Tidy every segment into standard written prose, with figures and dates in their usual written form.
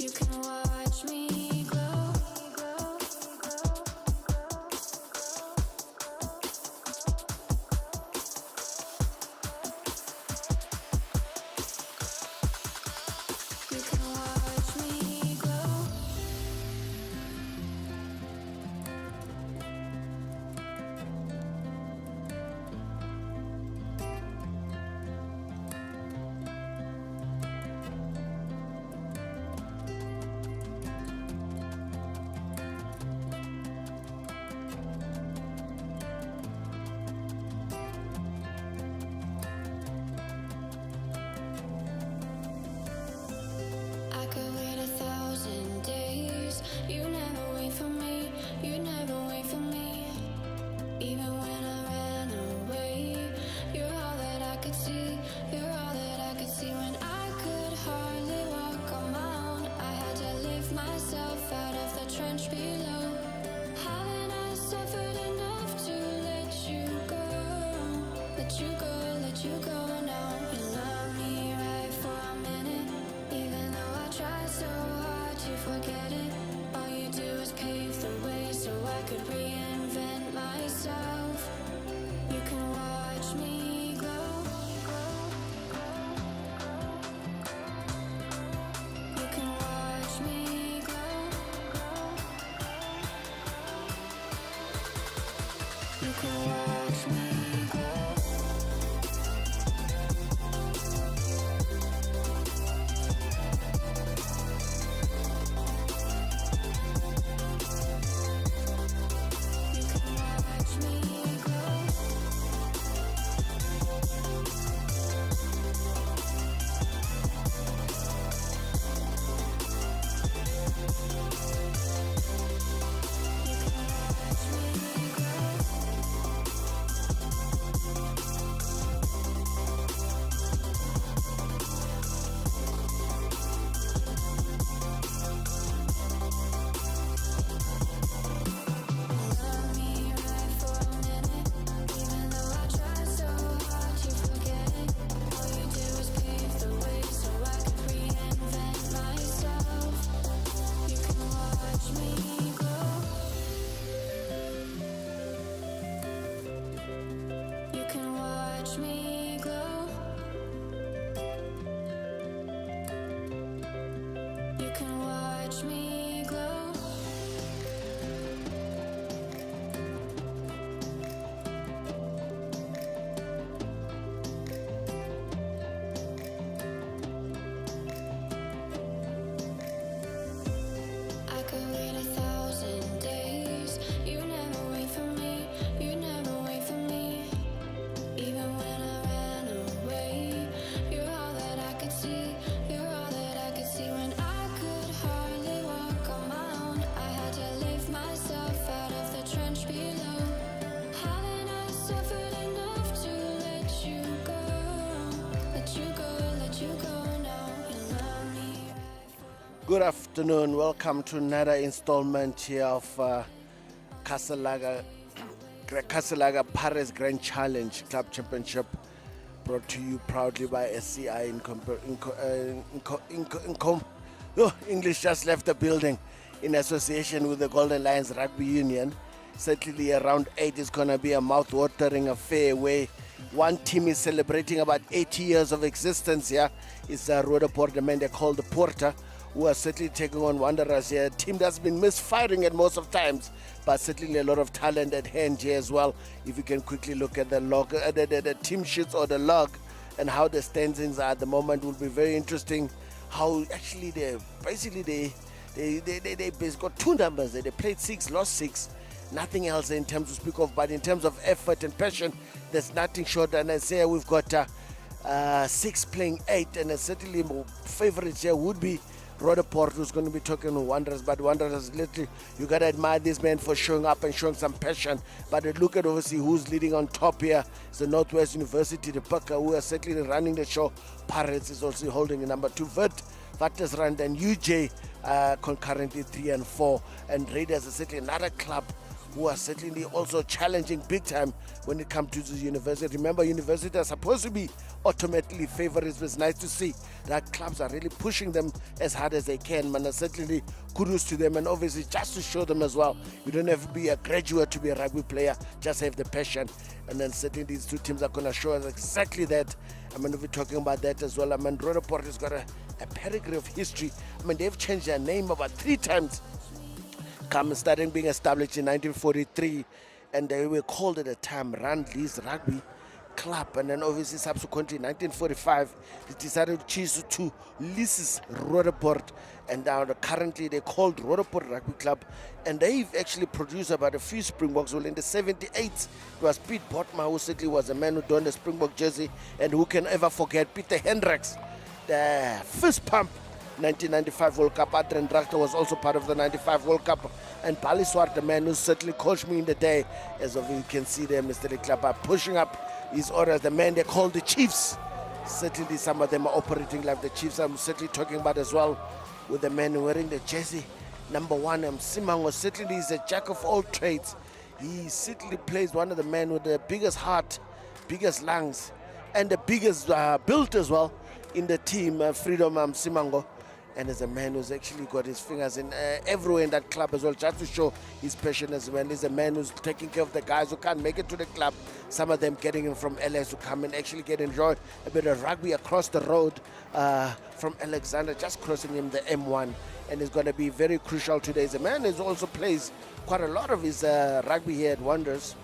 You can watch me glow. You can watch me glow. I could wait 1,000 days. You never wait for me. You never wait for me. Even when I ran away, you're all that I could see. You're all that I could see when I could hardly walk on my own. I had to lift myself out of the trench below. Haven't I suffered enough to let you go? Let you go, let you go now. You love me right for a minute, even though I try so hard to forget it. All you do is pave the way so I could reinvent myself. You can watch me glow. You can watch me glow. You can watch me glow. You can watch me glow. You can watch me glow. Love me right for a minute, even though I try so hard to forget it. All you do is pave the way so I could reinvent myself. You can watch me glow. You can watch me glow. You can watch me glow. I could wait 1,000 days. You never wait for me. You never wait for me. Even when I ran away, you're all that I could see. You're all that I could see when I could hardly walk on my own. I had to lift myself out of the trench below. Haven't I suffered enough to let you go? Let you go, let you go now. You love me right for Good afternoon. Welcome to another installment here of Casalaga Paris Grand Challenge Club Championship, brought to you proudly by SCI English just left the building in association with the Golden Lions Rugby Union. Certainly around 8 is going to be a mouth-watering affair where one team is celebrating about 80 years of existence here. It's Roodepoort, the men they call the Porter, who are certainly taking on Wanderers here. A team that's been misfiring at most of times, but certainly a lot of talent at hand here as well. If you can quickly look at the log, the team sheets or the log, and how the standings are at the moment, will be very interesting. How actually they basically got two numbers. They played 6, lost 6. Nothing else in terms to speak of, but in terms of effort and passion, there's nothing short. And I say we've got 6 playing 8, and certainly favorites here would be Roodepoort, who's going to be talking to Wanderers. But Wanderers, literally, you got to admire these men for showing up and showing some passion. But look at obviously who's leading on top here. It's the Northwest University, the Paka, who are certainly running the show. Pirates is also holding the number 2. Watersrand and UJ concurrently 3 and 4. And Raiders is certainly another club who are certainly also challenging big time when it comes to the university. Remember, university are supposed to be automatically favorites, but it's nice to see that clubs are really pushing them as hard as they can, man. Certainly kudos to them, and obviously just to show them as well, you don't have to be a graduate to be a rugby player, just have the passion. And then certainly these two teams are going to show us exactly that. I mean, we're talking about that as well. I mean, Roodepoort has got a pedigree of history. I mean, they've changed their name about 3 times, starting being established in 1943, and they were called at the time Randleys Rugby Club, and then obviously subsequently in 1945 they decided to change to Lisis Roodepoort, and now currently they're called Roodepoort Rugby Club, and they've actually produced about a few Springboks. Well, in the 78 it was Pete Botma, who certainly was a man who donned the Springbok jersey, and who can ever forget Peter Hendricks, the fist pump 1995 World Cup. Adrian Drachter was also part of the 95 World Cup. And Bali Swart, the man who certainly coached me in the day, as of you can see there, Mr. Leklapa, pushing up his orders, the man they call the Chiefs. Certainly some of them are operating like the Chiefs. I'm certainly talking about as well with the man wearing the jersey number 1, Simango. Certainly he's a jack of all trades. He certainly plays one of the men with the biggest heart, biggest lungs, and the biggest build as well in the team, Freedom Simango. And as a man who's actually got his fingers in everywhere in that club as well, just to show his passion as well. He's a man who's taking care of the guys who can't make it to the club. Some of them getting him from LS to come and actually get enjoy a bit of rugby across the road from Alexander, just crossing him the M1. And it's going to be very crucial today. He's a man who also plays quite a lot of his rugby here at Wanderers.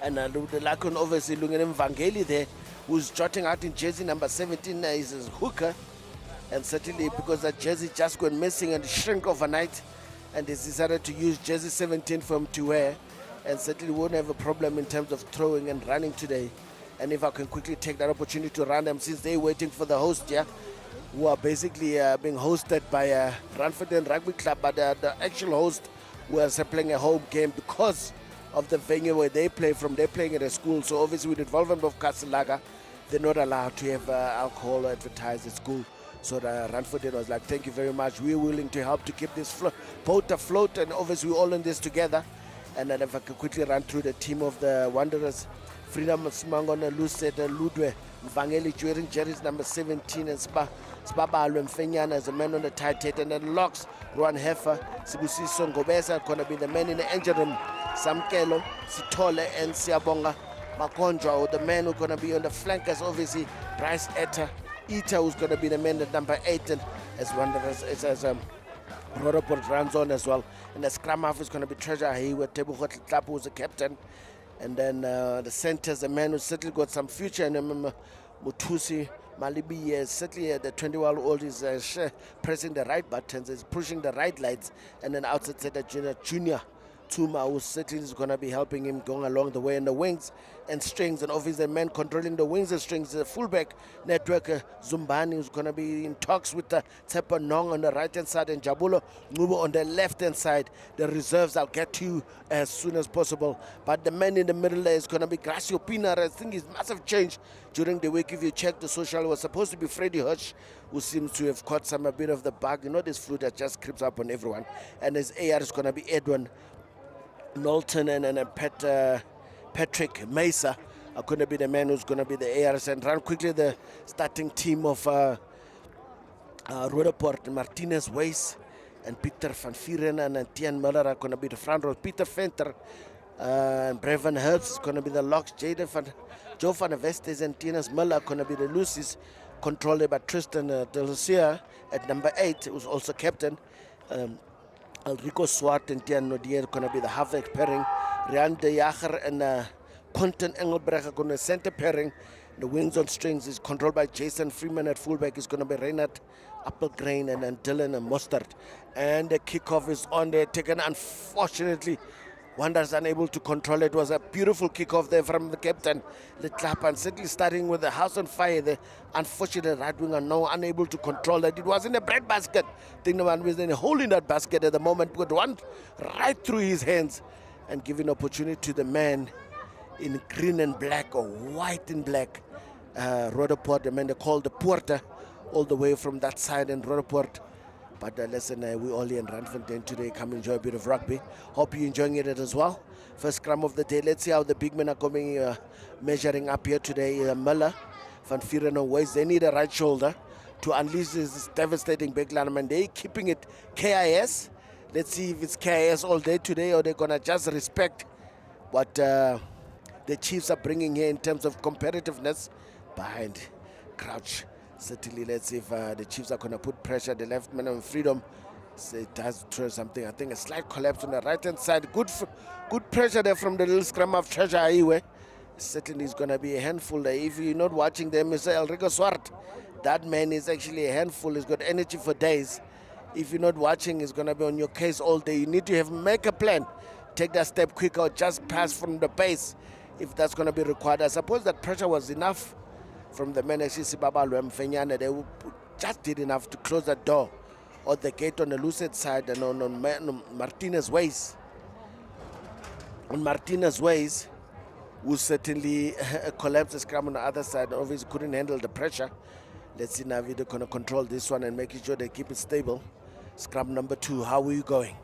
And the Lakon obviously looking at Vangeli there, who's jotting out in jersey number 17 is his hooker. And certainly because that jersey just went missing and shrink overnight, and they decided to use jersey 17 for him to wear, and certainly won't have a problem in terms of throwing and running today. And if I can quickly take that opportunity to run them, since they're waiting for the host here, who are basically being hosted by Randfontein Rugby Club, but the actual host was playing a home game because of the venue where they play from. They're playing at a school, so obviously with the involvement of Casalaga, they're not allowed to have alcohol advertised at school. So Randfontein was like, thank you very much. We're willing to help to keep this boat afloat, and obviously we're all in this together. And then if I could quickly run through the team of the Wanderers, Freedom Smangona, Lucet, Ludwe, Vangeli, wearing jerseys number 17, and Spabalwe Mfenyana as a man on the tight head, and then Locks, Ruan Heffer, Sibusiso Ngobesa, going to be the man in the engine room, Samkelo, Sitole, and Siabonga Makonjwa, or the man who's going to be on the flankers, obviously, Bryce Etta, who's going to be the man at number 8, and as Wanderers, as Roodepoort runs on as well. And the scrum half is going to be Treasure Hayward, Tebuhot Klapu, who's the captain. And then the centers, the man who's certainly got some future, and Mutusi Malibi, certainly the 20-year-old is pressing the right buttons, is pushing the right lights. And then outside center Junior Tuma, who certainly is going to be helping him going along the way in the wings and strings, and obviously the man controlling the wings and strings, the fullback network, Zumbani, who's going to be in talks with Tsepa Nong on the right hand side and Jabulo Ngubo on the left hand side. The reserves I'll get to you as soon as possible, but the man in the middle there is going to be Gracio Pinar. I think it's massive change during the week. If you check the social, it was supposed to be Freddie Hirsch, who seems to have caught a bit of the bug. You know, this flu that just creeps up on everyone. And his AR is going to be Edwin Knowlton, and Patrick Mesa are going to be the man who's going to be the ARS. And run quickly the starting team of Roodepoort, Martinez Weiss and Peter van Vieren and Tian Muller are going to be the front row. Peter Venter and Breven Hertz is going to be the locks. Joe van Vestes and Tinas Muller are going to be the Lucy's, controlled by Tristan Delucia at number 8, who's also captain. Rico Swart and Tian Nodier are going to be the halfback pairing. Rian de Jager and Quentin Engelbrecht are going to center pairing. The wings on strings is controlled by Jason Freeman. At fullback is going to be Reinhard Applegrain and Dylan and Mustard. And the kickoff is on there, taken. Unfortunately, Wanderers unable to control it. It was a beautiful kickoff there from the captain, the clap, and certainly starting with the house on fire. The unfortunate right winger now unable to control it. It was in the bread basket. I think the one was in a hole in that basket at the moment, put one right through his hands and giving opportunity to the man in green and black, or white and black. Roodepoort, the man they called the Porter, all the way from that side in Roodepoort. But listen, we all here in Randfontein today. Come enjoy a bit of rugby. Hope you're enjoying it as well. First scrum of the day. Let's see how the big men are coming, measuring up here today. Muller, Van Vieren on waist. They need a right shoulder. to unleash this devastating backline. I mean, they keeping it KIS. Let's see if it's KIS all day today, or they're gonna just respect what the Chiefs are bringing here in terms of competitiveness behind Crouch. Certainly, let's see if the Chiefs are gonna put pressure. The left man on Freedom, so it does try something. I think a slight collapse on the right hand side. Good pressure there from the little scrum of Treasure Aiwe. Certainly is going to be a handful there. If you're not watching them, Mr. Elrico Swart, that man is actually a handful. He's got energy for days. If you're not watching, he's going to be on your case all day. You need to make a plan. Take that step quicker or just pass from the base if that's going to be required. I suppose that pressure was enough from the men. Actually, Sibabalo and Fenyana, they just did enough to close the door or the gate on the Lucid side and on Martinez ways. On Martinez ways, will certainly collapse the scrum on the other side. Obviously couldn't handle the pressure. Let's see now if they're going to control this one and making sure they keep it stable. Scrum number 2, how are you going?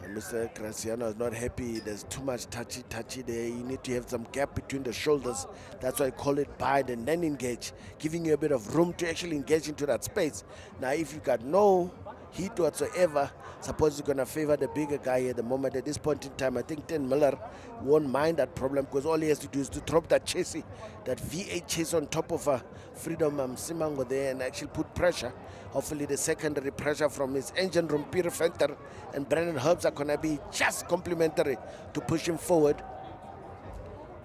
And Mr. Graciano is not happy. There's too much touchy there. You need to have some gap between the shoulders. That's why I call it bind and then engage, giving you a bit of room to actually engage into that space. Now, if you got no heat whatsoever, suppose you're going to favor the bigger guy at the moment. At this point in time, I think 10 Miller won't mind that problem, because all he has to do is to drop that chassis, that V8 chase on top of a Freedom Simango there and actually put pressure. Hopefully the secondary pressure from his engine room, Peter Fenter and Brandon Herbs are going to be just complementary to push him forward.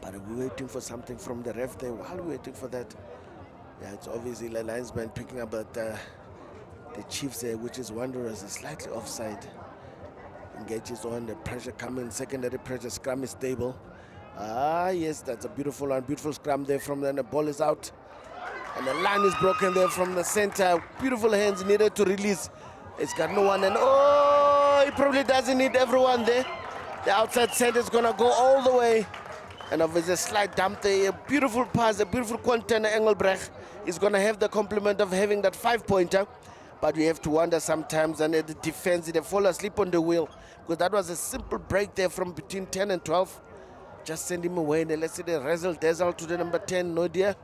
But we're waiting for something from the ref there. While we're waiting for that, yeah, it's obviously the linesman picking up at the Chiefs there, which is Wanderers, is slightly offside. Engages on the pressure coming, secondary pressure, scrum is stable. Yes, that's a beautiful one, beautiful scrum there from then. The ball is out. And the line is broken there from the center. Beautiful hands needed to release. It's got no one, and he probably doesn't need everyone there. The outside center is gonna go all the way. And obviously a slight dump there, a beautiful pass, a beautiful container. Engelbrecht is gonna have the compliment of having that 5-pointer. But we have to wonder sometimes, and at the defense, they fall asleep on the wheel, because that was a simple break there from between 10 and 12. Just send him away. And then let's see the Razzle Dazzle to the number 10, Nodia.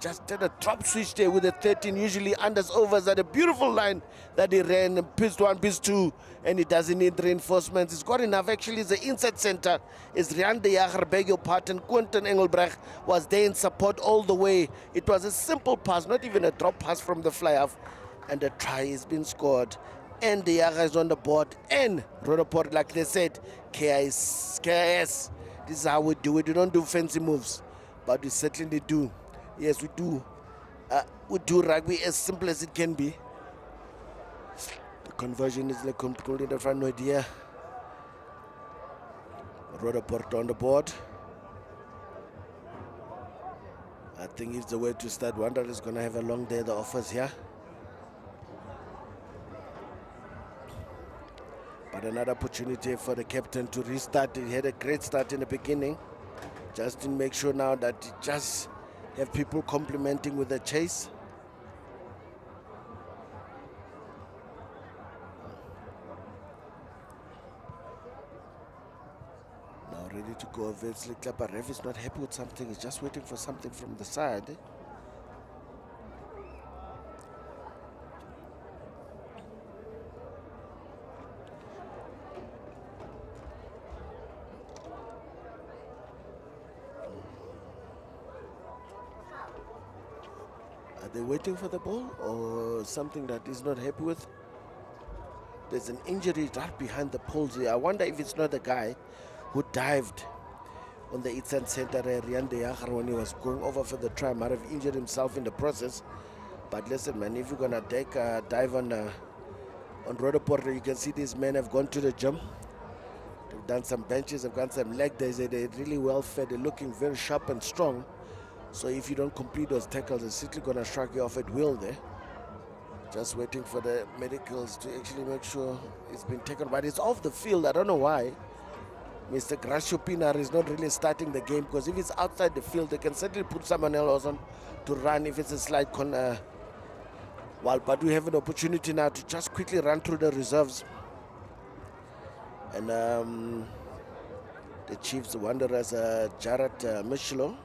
Just did a drop switch there with the 13. Usually unders overs at a beautiful line that he ran, piece 1, piece 2, and he doesn't need reinforcements. He's got enough. Actually, the inside center is Rian de Jager, beg your pardon. Quentin Engelbrecht was there in support all the way. It was a simple pass, not even a drop pass from the fly-off. And the try has been scored. And the Jager is on the board. And Roodepoort, like they said, KIS. This is how we do it. We don't do fancy moves, but we certainly do. Yes, we do. We do rugby as simple as it can be. The conversion is like completely the front idea. Roodepoort on the board. I think it's the way to start. Wanderers is going to have a long day, the offers here. But another opportunity for the captain to restart. He had a great start in the beginning. Just to make sure now that he just have people complimenting with the chase. Now ready to go. Obviously, Klapper ref is not happy with something. He's just waiting for something from the side. Are they waiting for the ball or something that he's not happy with? There's an injury right behind the poles here. I wonder if it's not the guy who dived on the eastern center, Rian de Jager, when he was going over for the try. Might have injured himself in the process. But listen, man, if you're going to take a dive on Roodepoort, you can see these men have gone to the gym. They've done some benches, they've got some leg days. They're really well fed. They're looking very sharp and strong. So if you don't complete those tackles, it's simply going to strike you off at will there. Just waiting for the medicals to actually make sure it's been taken. But it's off the field. I don't know why. Mr. Gracio Pinar is not really starting the game, because if it's outside the field, they can certainly put someone else on to run if it's a slight corner. Well, but we have an opportunity now to just quickly run through the reserves. And the Chiefs, the Wanderers, Jared Michelo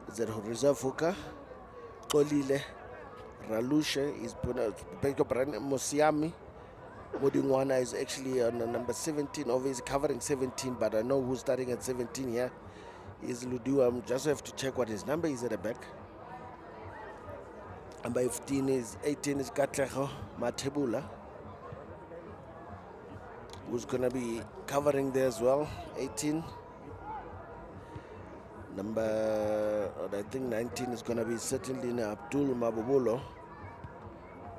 is the reserve hooker. Xolile Ralushe is Mosiami. Modingwana is actually on number 17, obviously covering 17, but I know who's starting at 17 here is Ludu. I just have to check what his number is at the back. Number 18 is Katleho Matebula, who's going to be covering there as well. 18. Number, I think 19 is going to be certainly Abdul Mabubulo,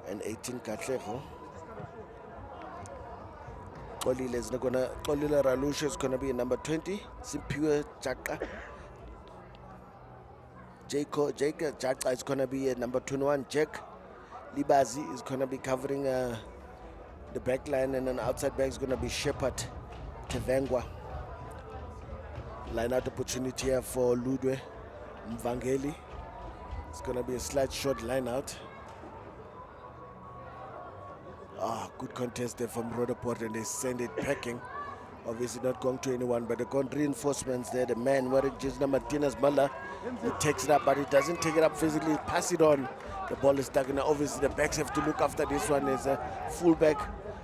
and 18 Katleho. Xolile Ralusha is going to be number 20. Simpiwe Chaka. Jake Jaka is going to be number 21. Jack Libazi is going to be covering the back line, and then outside back is going to be Shepard Tevengwa. Line out opportunity here for Ludwe Mvangeli. It's going to be a slight short line out. Good contest there from Roodepoort, and they send it packing. Obviously not going to anyone, but they got reinforcements there. The man wearing jersey number Martinez Mala, he takes it up, but he doesn't take it up physically, pass it on. The ball is stuck, and obviously the backs have to look after this one. Is a fullback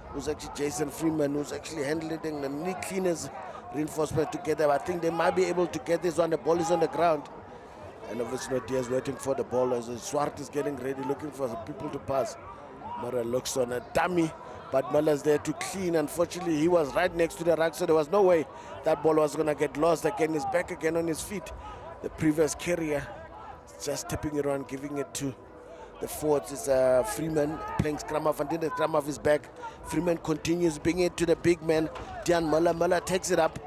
who's actually Jason Freeman, who's actually handling the knee cleaners reinforcement together. I think they might be able to get this one. The ball is on the ground, and obviously Diaz waiting for the ball as Swart is getting ready, looking for the people to pass. Mara looks on a dummy, but Muller's there to clean. Unfortunately, he was right next to the rack, so there was no way that ball was going to get lost again. He's back again on his feet. The previous carrier just tipping it around, giving it to the forwards. Is Freeman playing scrum off, and then the scrum off is back. Freeman continues bringing it to the big man, Dian Muller. Muller takes it up.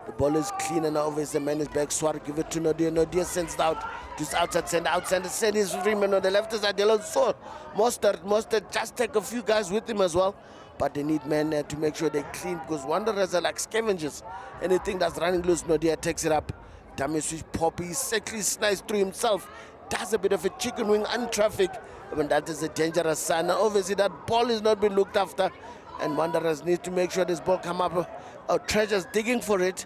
The ball is clean, and obviously the man is back. Swar give it to Nodia. Nodia sends it out to his outside send his Freeman on the left side. They also Mostert just take a few guys with him as well, but they need men to make sure they clean, because Wanderers are like scavengers. Anything that's running loose, Nodia takes it up. Damage Poppy exactly sliced through himself, does a bit of a chicken wing on traffic. When that is a dangerous sign. And obviously that ball is not being looked after, and Wanderers need to make sure this ball come up. Treasure's digging for it,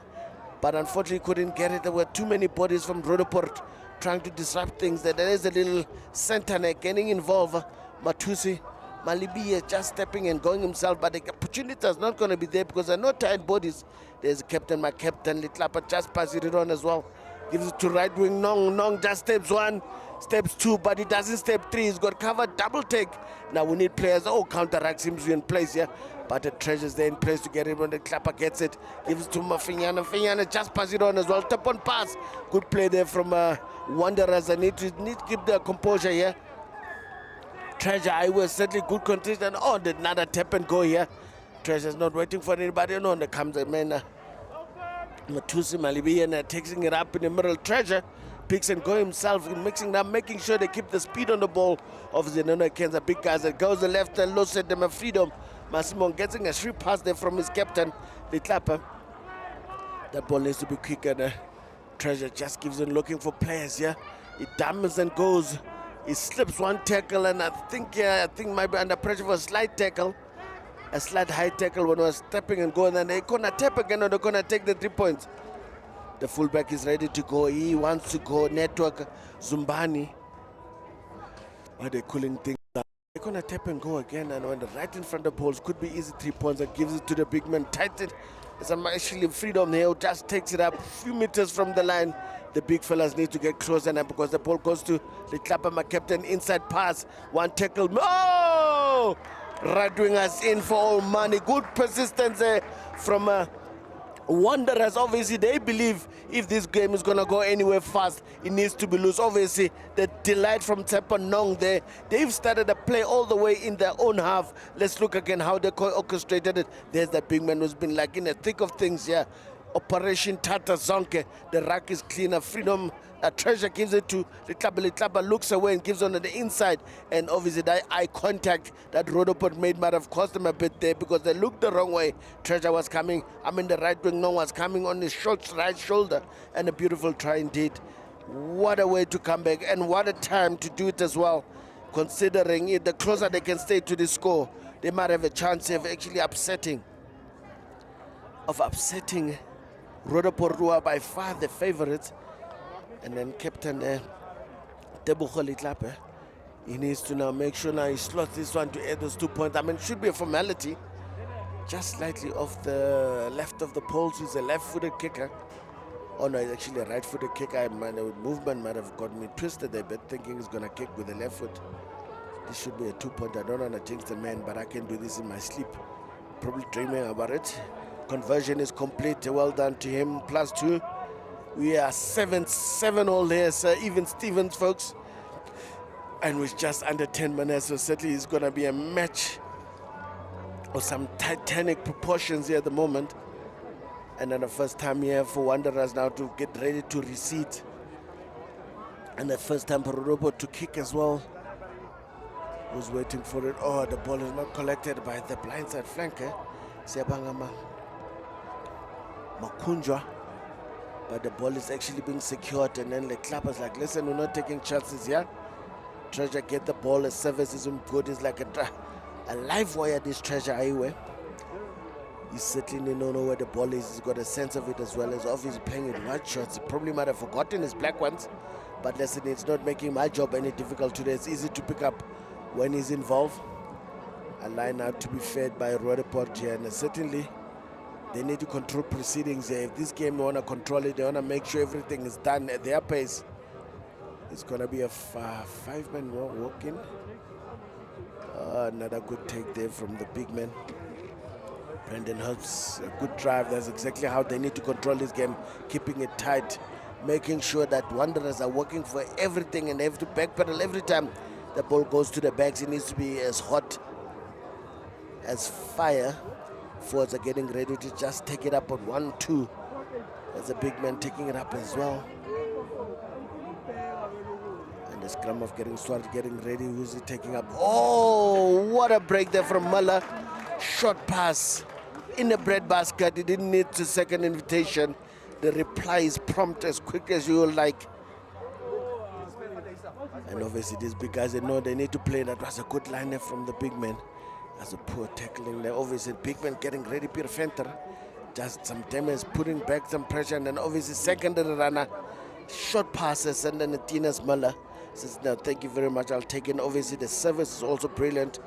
but unfortunately couldn't get it. There were too many bodies from Roodepoort trying to disrupt things. There is a little center neck getting involved. Matusi Malibi just stepping and going himself, but the opportunity is not going to be there because there are no tight bodies. There's captain, my captain, Litlapa just passes it on as well. Gives it to right wing Nong. Nong just steps 1, steps 2, but he doesn't step 3. He's got covered double take. Now we need players. Counteract seems to be in place here. But the Treasure's there in place to get it when the Clapper gets it. Gives it to Mafinyana. Finyana just pass it on as well. Tap on pass. Good play there from Wanderers. I need to keep their composure here. Treasure, I was certainly good condition. Another tap and go here. Treasure's not waiting for anybody. No, there comes a man. Matusi Malibian taking it up in the middle. Treasure picks and go himself, mixing them, making sure they keep the speed on the ball. Obviously, Nono Ken's a big guy that goes the left and low set them a freedom. Massimo getting a shrewd pass there from his captain, the Clapper. That ball needs to be quick, and Treasure just gives in looking for players here. He damns and goes. He slips one tackle, and I think might be under pressure for a slight tackle. A slight high tackle when he was stepping and going, and they're gonna tap again, or they're gonna take the 3 points. The fullback is ready to go. He wants to go. Network Zumbani. But they're cooling things down. They're gonna tap and go again, and when they're right in front of the poles, could be easy 3 points. That gives it to the big man. Tightened. It's actually Freedom here, just takes it up a few meters from the line. The big fellas need to get closer now because the ball goes to the Clapper, my captain. Inside pass. One tackle. Oh! Right wingers in for all money. Good persistence there from Wanderers. Obviously, they believe if this game is going to go anywhere fast, it needs to be loose. Obviously, the delight from Tepanong there. They've started the play all the way in their own half. Let's look again how they orchestrated it. There's that big man who's been like in the thick of things here. Operation Tata Zonke. The rack is cleaner. Freedom. Treasure gives it to the Clapper looks away and gives on the inside, and obviously that eye contact that Roodepoort made might have cost them a bit there because they looked the wrong way. Treasure was coming, the right wing, no was coming on his right shoulder, and a beautiful try indeed. What a way to come back, and what a time to do it as well, considering it, the closer they can stay to the score, they might have a chance of actually upsetting Roodepoort, who are by far the favorites. And then Captain Tebogo Litlapa. He needs to now make sure now he slots this one to add those 2 points. I mean, it should be a formality. Just slightly off the left of the poles. He's a left-footed kicker. Oh no, he's actually a right-footed kicker. Movement might have got me twisted a bit, thinking he's going to kick with the left foot. This should be a 2 point. I don't want to jinx the man, but I can do this in my sleep. Probably dreaming about it. Conversion is complete. Well done to him. +2. We are 7-7 all there, sir. Even Stevens, folks. And with just under 10 minutes, so certainly it's going to be a match of some titanic proportions here at the moment. And then the first time here for Wanderers now to get ready to recede. And the first time for Roodepoort to kick as well. Was waiting for it. Oh, the ball is not collected by the blindside flanker. Siyabanga Makunjwa. But the ball is actually being secured. And then the clappers like, listen, we're not taking chances here. Treasure get the ball. The service isn't good. It's like a live wire, this Treasure anyway. He certainly don't know where the ball is. He's got a sense of it as well as obviously playing with white shots. He probably might have forgotten his black ones. But listen, it's not making my job any difficult today. It's easy to pick up when he's involved. A line out to be fed by Roodepoort here. And certainly they need to control proceedings here. If this game they want to control it, they want to make sure everything is done at their pace. It's going to be a 5-man walk in. Another good take there from the big man. Brendan Hurts, a good drive. That's exactly how they need to control this game, keeping it tight, making sure that Wanderers are working for everything and they have to backpedal every time the ball goes to the backs. It needs to be as hot as fire. Forwards are getting ready to just take it up on 1-2. There's a big man taking it up as well. And the scrum of getting ready. Who's he taking up? Oh, what a break there from Muller. Short pass in the breadbasket. He didn't need the second invitation. The reply is prompt as quick as you like. And obviously these big guys, they know they need to play. That was a good line there from the big man. That's a poor tackling there. Obviously big man getting ready. Peter Fenter just some damage, putting back some pressure. And then obviously secondary runner, short passes. And then Tinas Muller says, no, thank you very much, I'll take it. Obviously the service is also brilliant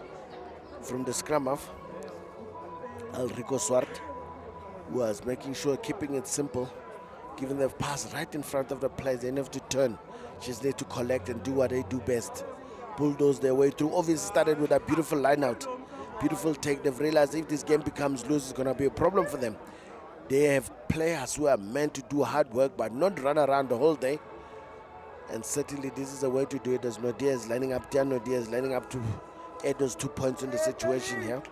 from the scrum off. Rico Swart was making sure, keeping it simple, giving the pass right in front of the players. They have to turn. Just need to collect and do what they do best. Bulldoze their way through. Obviously started with a beautiful line out. Beautiful take. They've realized if this game becomes loose, it's going to be a problem for them. They have players who are meant to do hard work but not run around the whole day. And certainly this is the way to do it. As Nodia is lining up, Nodia is lining up to add those 2 points in the situation here.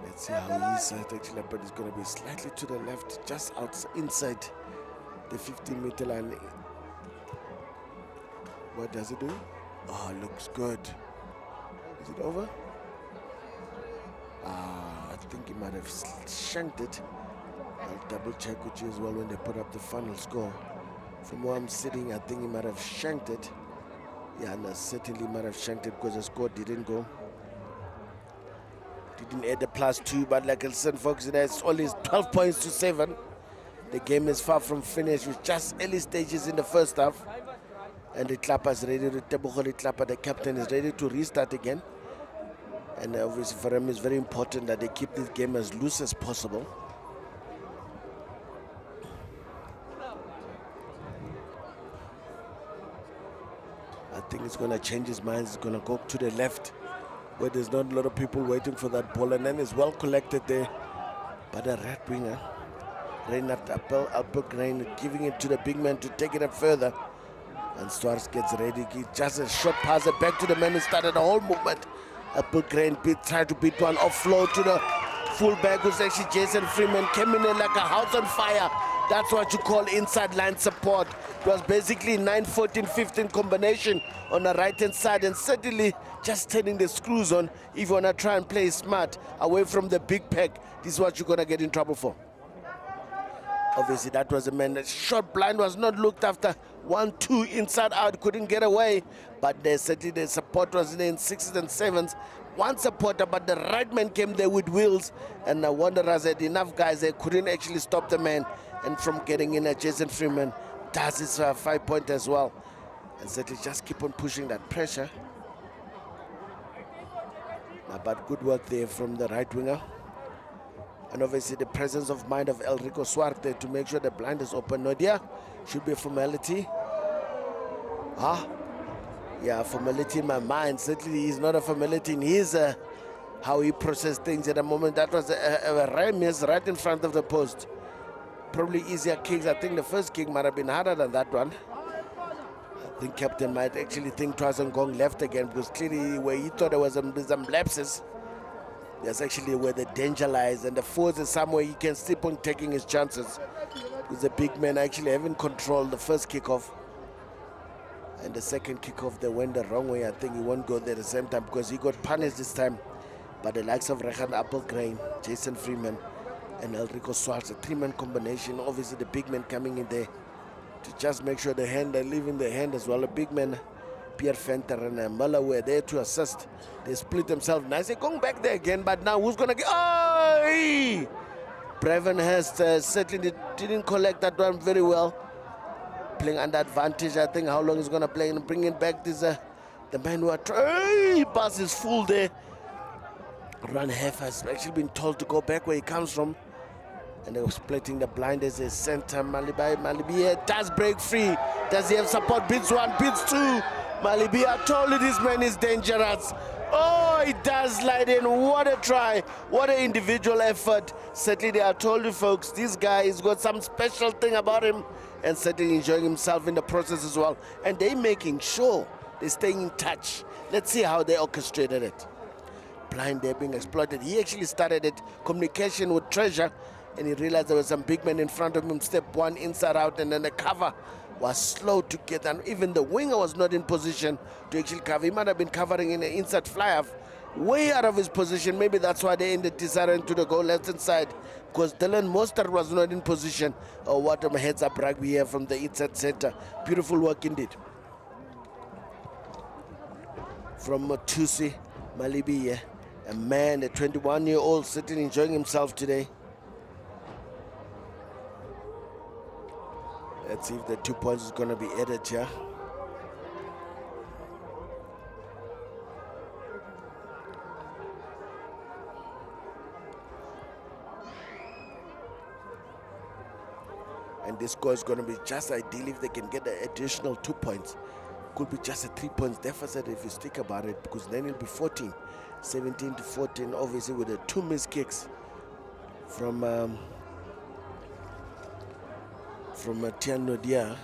Let's see how he's actually, but it's going to be slightly to the left, just outside, inside the 15-meter line. What does it do? Oh, looks good. Is it over? I think he might have shanked it. I'll double check with you as well when they put up the final score. From where I'm sitting, I think he might have shanked it. Yeah, no, certainly might have shanked it because the score didn't go. Didn't add the +2, but like I said, folks, it's only 12 points to 7. The game is far from finished with just early stages in the first half. And the Klapper is ready to, Tebogo Klapper, the captain, is ready to restart again. And obviously for him it's very important that they keep this game as loose as possible. I think it's going to change his mind. It's going to go to the left, where there's not a lot of people waiting for that ball, and then it's well collected there by the red winger, Reinhard Appelgren, giving it to the big man to take it up further. And Swartz gets ready, he just a short pass back to the man who started the whole movement. Appelgren tried to beat one offload to the fullback, who's actually Jason Freeman, came in there like a house on fire. That's what you call inside line support. It was basically 9-14-15 combination on the right hand side, and certainly just turning the screws on. If you want to try and play smart away from the big pack, this is what you're going to get in trouble for. Obviously that was a man that shot blind, was not looked after. 1-2 inside out, couldn't get away, but certainly the support was in 6s and 7s. One supporter, but the right man came there with wheels, and the Wanderers had enough guys, they couldn't actually stop the man and from getting in. Jason Freeman does his 5-point as well. And certainly just keep on pushing that pressure. But good work there from the right winger. And obviously the presence of mind of Elrico Suarte to make sure the blind is open. Nodia should be a formality. Yeah, formality in my mind. Certainly he's not a formality in his how he processed things at the moment. That was a rare miss right in front of the post. Probably easier kicks. I think the first kick might have been harder than that one. I think captain might actually think twice and going left again, because clearly where he thought there was some lapses, that's actually where the danger lies, and the force is somewhere he can keep on taking his chances, because the big men actually haven't controlled the first kickoff. And the second kickoff, they went the wrong way. I think he won't go there at the same time, because he got punished this time by the likes of Rehan Applegrain, Jason Freeman, and Elrico Swartz. A three-man combination. Obviously the big men coming in there to just make sure the hand, they're leaving the hand as well. The big men, Pierre Fenter and Muller, were there to assist. They split themselves nicely. Going back there again, but now who's going to get... Oh! Brevin Hurst certainly didn't collect that one very well. Playing under advantage, I think. How long he's going to play and bringing back this, the man who are trying. Pass is full there. Ran Hef has actually been told to go back where he comes from. And they were splitting the blind as a center. Malibi does break free. Does he have support? Beats one, beats two. Malibi, I told you this man is dangerous. Oh, he does slide in. What a try. What an individual effort. Certainly, I told you folks, this guy has got some special thing about him, and certainly enjoying himself in the process as well. And they're making sure they're staying in touch. Let's see how they orchestrated it. Blind there being exploited. He actually started it, communication with Treasure, and he realized there was some big men in front of him. Step one, inside out, and then the cover was slow to get, and even the winger was not in position to actually cover. He might have been covering in an inside fly-off, way out of his position. Maybe that's why they ended deciding to go left-hand side, because Dylan Mostert was not in position. Oh, what a heads-up rugby here from the inside center. Beautiful work indeed from Tusi Malibi, a man, a 21-year-old, sitting enjoying himself today. Let's see if the 2 points is going to be added here. And this score is going to be just ideal if they can get the additional 2 points. Could be just a 3 points deficit if you think about it, because then it'll be 14, 17 to 14, obviously with the 2 missed kicks from Tian Nodia.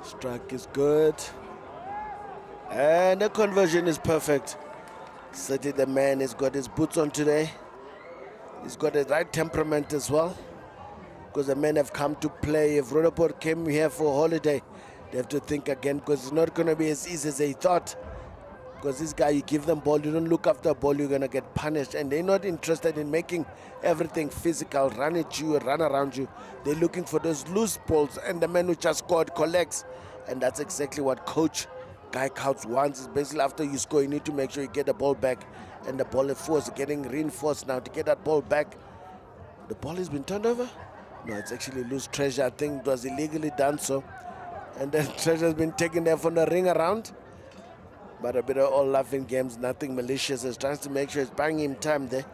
Strike is good, and the conversion is perfect. Certainly the man has got his boots on today. He's got the right temperament as well, because the men have come to play. If Roodepoort came here for a holiday, they have to think again, because it's not going to be as easy as they thought. Because this guy, you give them ball, you don't look after a ball, you're going to get punished. And they're not interested in making everything physical, run at you, run around you. They're looking for those loose balls, and the man who just scored collects. And that's exactly what Coach Guy Couts wants. Is basically after you score, you need to make sure you get the ball back. And the ball is force getting reinforced now to get that ball back. The ball has been turned over? No, it's actually loose. Treasure, I think, was illegally done so. And then Treasure's been taken there from the ring around. But a bit of all laughing games, nothing malicious. He's trying to make sure he's buying him time there.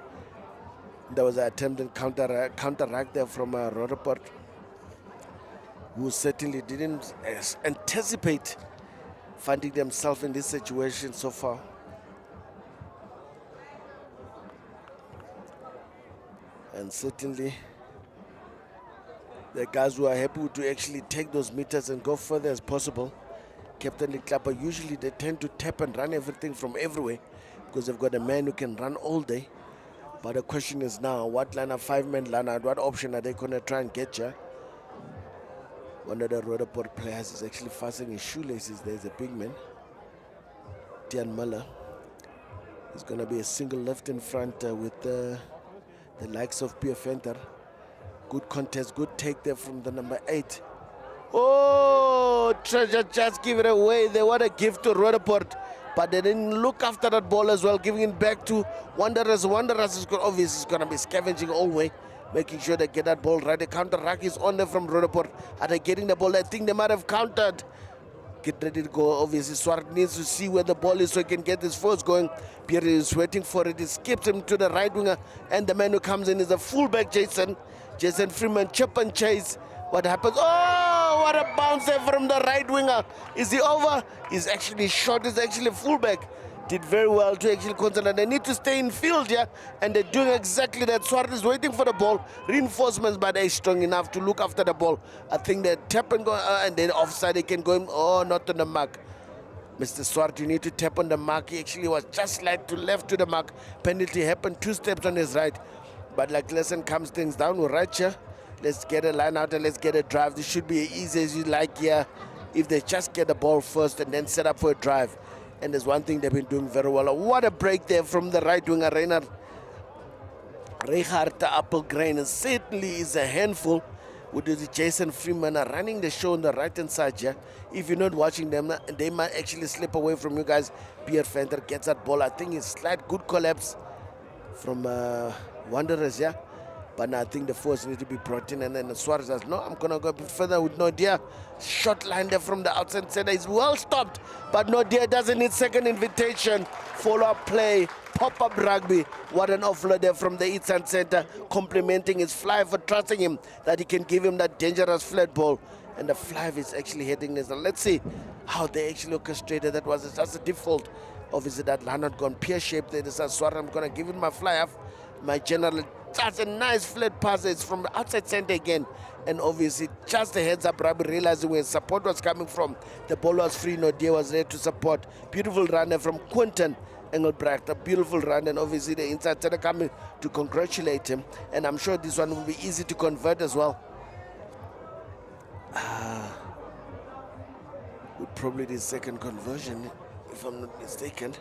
There was an attempted counteract there from Roodepoort, who certainly didn't anticipate finding themselves in this situation so far. And certainly the guys who are happy to actually take those meters and go further as possible. Captain Liklapa, usually they tend to tap and run everything from everywhere, because they've got a man who can run all day. But the question is now, what line of 5-man line out, what option are they going to try and get you? One of the Roodepoort players is actually fastening his shoelaces. There's a big man, Tian Muller. It's going to be a single left in front with the likes of Pierre Fenter. Good contest, good take there from the number 8. Oh, Treasure just give it away. They want a gift to Roodepoort, but they didn't look after that ball as well, giving it back to Wanderers. Wanderers is obviously going to be scavenging all the way. making sure they get that ball right. The counter rack is on there from Roodepoort. Are they getting the ball? I think they might have countered. Get ready to go. Obviously, Swart needs to see where the ball is so he can get his force going. Pierre is waiting for it. He skips him to the right winger. And the man who comes in is a fullback, Jason. Jason Freeman, chip and chase. What happens? Oh, what a bounce there from the right winger. Is he over? He's actually short. He's actually fullback. Did very well to actually concentrate. They need to stay in field here, and they're doing exactly that. Swart is waiting for the ball. Reinforcements, but they're strong enough to look after the ball. I think they tap and go, and then offside. They can go in. Oh, not on the mark. Mr. Swart, you need to tap on the mark. He actually was just like to left to the mark. Penalty happened 2 steps on his right. But like lesson comes things down. We're right here. Let's get a line out and let's get a drive. This should be as easy as you like here. If they just get the ball first and then set up for a drive. And there's one thing they've been doing very well. What a break there from the right winger, Reinhard Appelgren. And certainly is a handful with the Jason Freeman running the show on the right-hand side here. If you're not watching them, they might actually slip away from you guys. Pierre Venter gets that ball. I think it's slight good collapse from Wanderers, yeah. But now I think the force needs to be brought in. And then Suarez says, no, I'm going to go a bit further with Nodia. Shot line there from the outside center is well stopped. But Nodia doesn't need second invitation. Follow-up play, pop-up rugby. What an offload there from the eastern center. Complimenting his fly for trusting him that he can give him that dangerous flat ball. And the fly is actually hitting this. Let's see how they actually orchestrated that. Was just a default. Obviously that line had gone pear-shaped there. This is Suarez. I'm going to give him my fly off. My general, that's a nice flat pass. It's from the outside center again. And obviously, just a heads up, Rabbi realizing where support was coming from. The ball was free, Nodia was there to support. Beautiful runner from Quentin Engelbrecht, a beautiful run. And obviously, the inside center coming to congratulate him. And I'm sure this one will be easy to convert as well. Would probably the second conversion, if I'm not mistaken.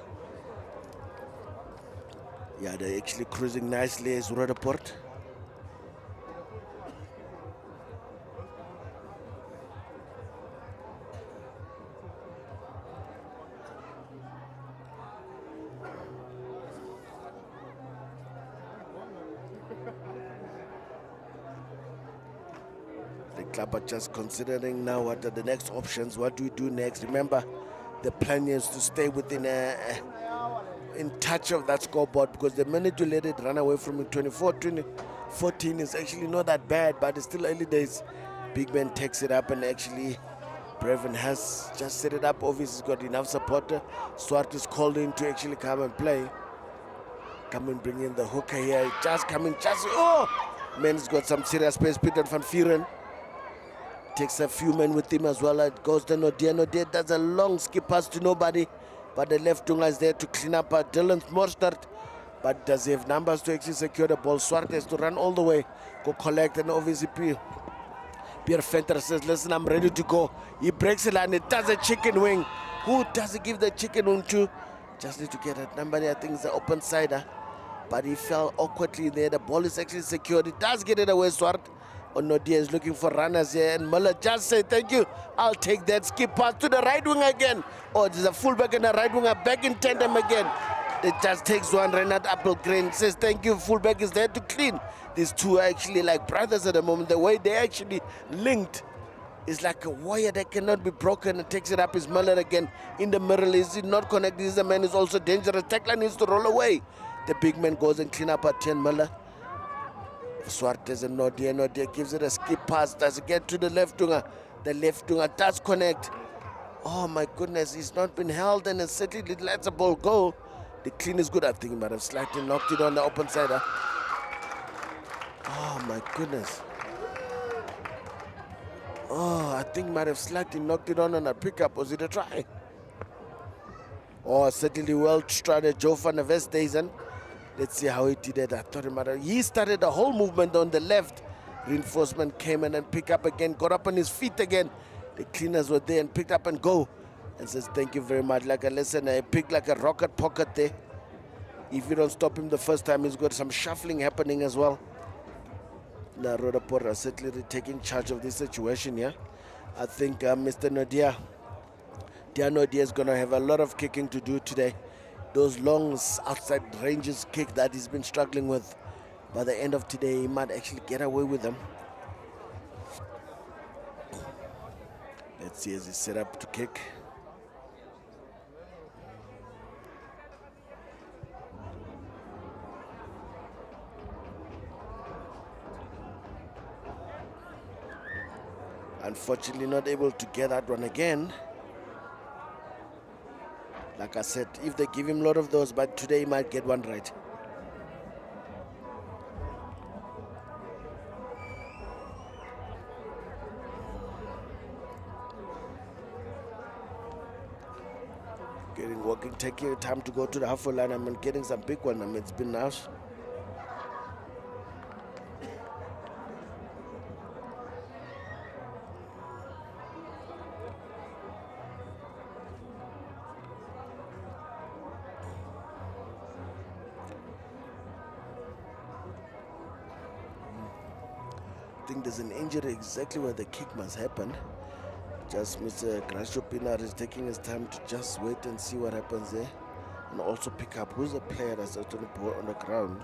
Yeah, they're actually cruising nicely as Roodepoort. The club are just considering now what are the next options. What do we do next? Remember, the plan is to stay within in touch of that scoreboard, because the minute you let it run away from you, 24-14 is actually not that bad, but it's still early days. Big Ben takes it up, and actually Breven has just set it up. Obviously he's got enough supporter. Swart is called in to actually come and play. Come and bring in the hooker here. Just coming, oh! Man's got some serious space. Peter van Vieren takes a few men with him as well. It goes to Nodia. Nodia does a long skip pass to nobody. But the left winger is there to clean up Dylan Morstert. But does he have numbers to actually secure the ball? Swart has to run all the way, go collect, and obviously Pierre Venter says, listen, I'm ready to go. He breaks the line, it does a chicken wing. Who does he give the chicken wing to? Just need to get that number there. I think it's the open sider. But he fell awkwardly there. The ball is actually secured. He does get it away, Swart. Nodia is looking for runners here, and Muller just said, thank you, I'll take that. Skip pass to the right wing again. Oh, there's a fullback and a right winger back in tandem again. It just takes one. Reinhard Appelgren says, thank you, fullback is there to clean. These two are actually like brothers at the moment. The way they actually linked is like a wire that cannot be broken, and takes it up is Muller again. In the middle, is it not connected? This is a man who's also dangerous. Tackler needs to roll away. The big man goes and clean up at 10 Muller. Swart doesn't know. Nodia gives it a skip pass. Does it get to the left winger? The left winger does connect. Oh my goodness, he's not been held, and certainly lets the ball go. The clean is good. I think he might have slightly knocked it on the open side. Oh my goodness. Oh, I think he might have slightly knocked it on a pickup. Was it a try? Oh, certainly well started Joe van der Westhuizen. Let's see how he did it. I thought it might have. He started the whole movement on the left. Reinforcement came in and picked up again, got up on his feet again. The cleaners were there and picked up and go. And says, thank you very much. Like a lesson, I picked like a rocket pocket there. If you don't stop him the first time, he's got some shuffling happening as well. Now, Roodepoort are certainly taking charge of this situation here. I think Mr. Nodia, Nodia is going to have a lot of kicking to do today. Those long outside ranges kick that he's been struggling with. by the end of today, he might actually get away with them. Let's see as he set up to kick. Unfortunately, not able to get that one again. Like I said, if they give him a lot of those, but today he might get one right. Walking, taking your time to go to the halfway line. I mean, getting some big one. I mean, it's been nice. I think there's an injury exactly where the kick must happen. Just Mr. Gracio Pinar is taking his time to just wait and see what happens there. And also pick up who's the player that's out on the ground.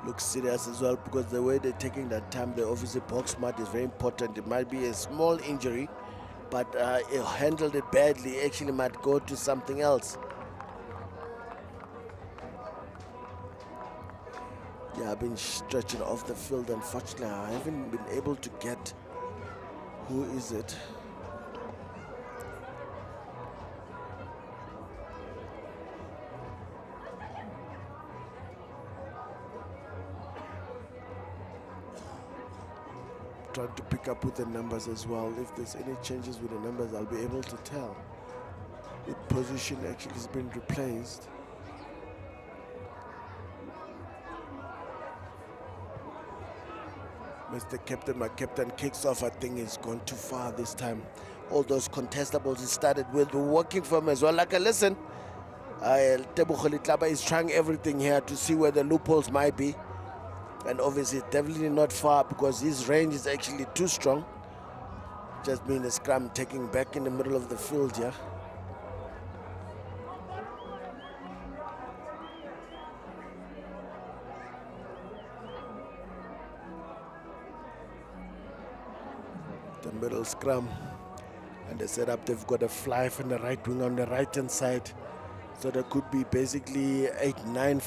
Looks serious as well, because the way they're taking that time, the obviously box smart is very important. It might be a small injury, but he handled it badly. Actually might go to something else. Yeah, I've been stretching off the field. Unfortunately, I haven't been able to get who is it. Trying to pick up with the numbers as well. If there's any changes with the numbers, I'll be able to tell. The position actually has been replaced. Mr. Captain, my captain kicks off. I think he's gone too far this time. All those contestables he started with were working for him as well. Like, listen, Tebogo Letlapa is trying everything here to see where the loopholes might be. And obviously definitely not far, because his range is actually too strong. Just being a scrum, taking back in the middle of the field here. The middle scrum. And they set up, they've got a fly from the right wing on the right hand side. So there could be basically 8, 9,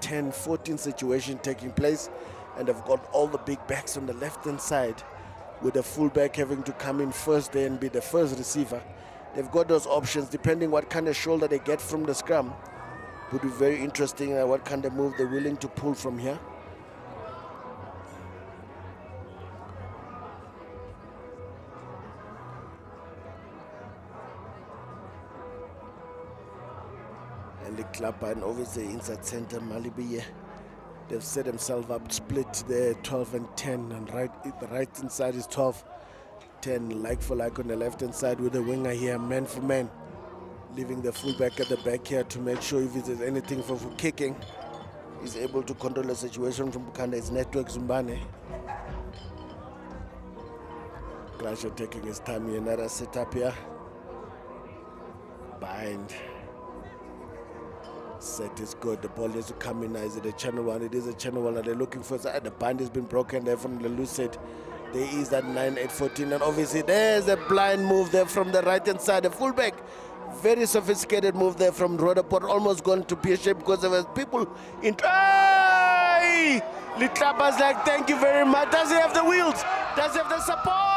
10, 14 situation taking place, and they've got all the big backs on the left hand side, with the fullback having to come in first there and be the first receiver. They've got those options depending what kind of shoulder they get from the scrum. Would be very interesting what kind of move they're willing to pull from here. And the club, and obviously inside center Malibu, they've set themselves up split there 12 and 10, and the right hand side is 12, 10 like for like on the left hand side, with the winger here man for man, leaving the fullback at the back here to make sure if there's anything for kicking, he's able to control the situation from Bukanda. His network Zumbane. Gracia taking his time here, another setup here. Bind. Set is good. The ball has to come in. Is it a channel one? It is a channel one. They're looking for the bind has been broken there from the loose set. There is that 9-8-14, and obviously there's a blind move there from the right hand side. The fullback, very sophisticated move there from Roodepoort, almost gone to peer shape because there was people in. Litlapa's like, thank you very much. Does he have the wheels? Does he have the support?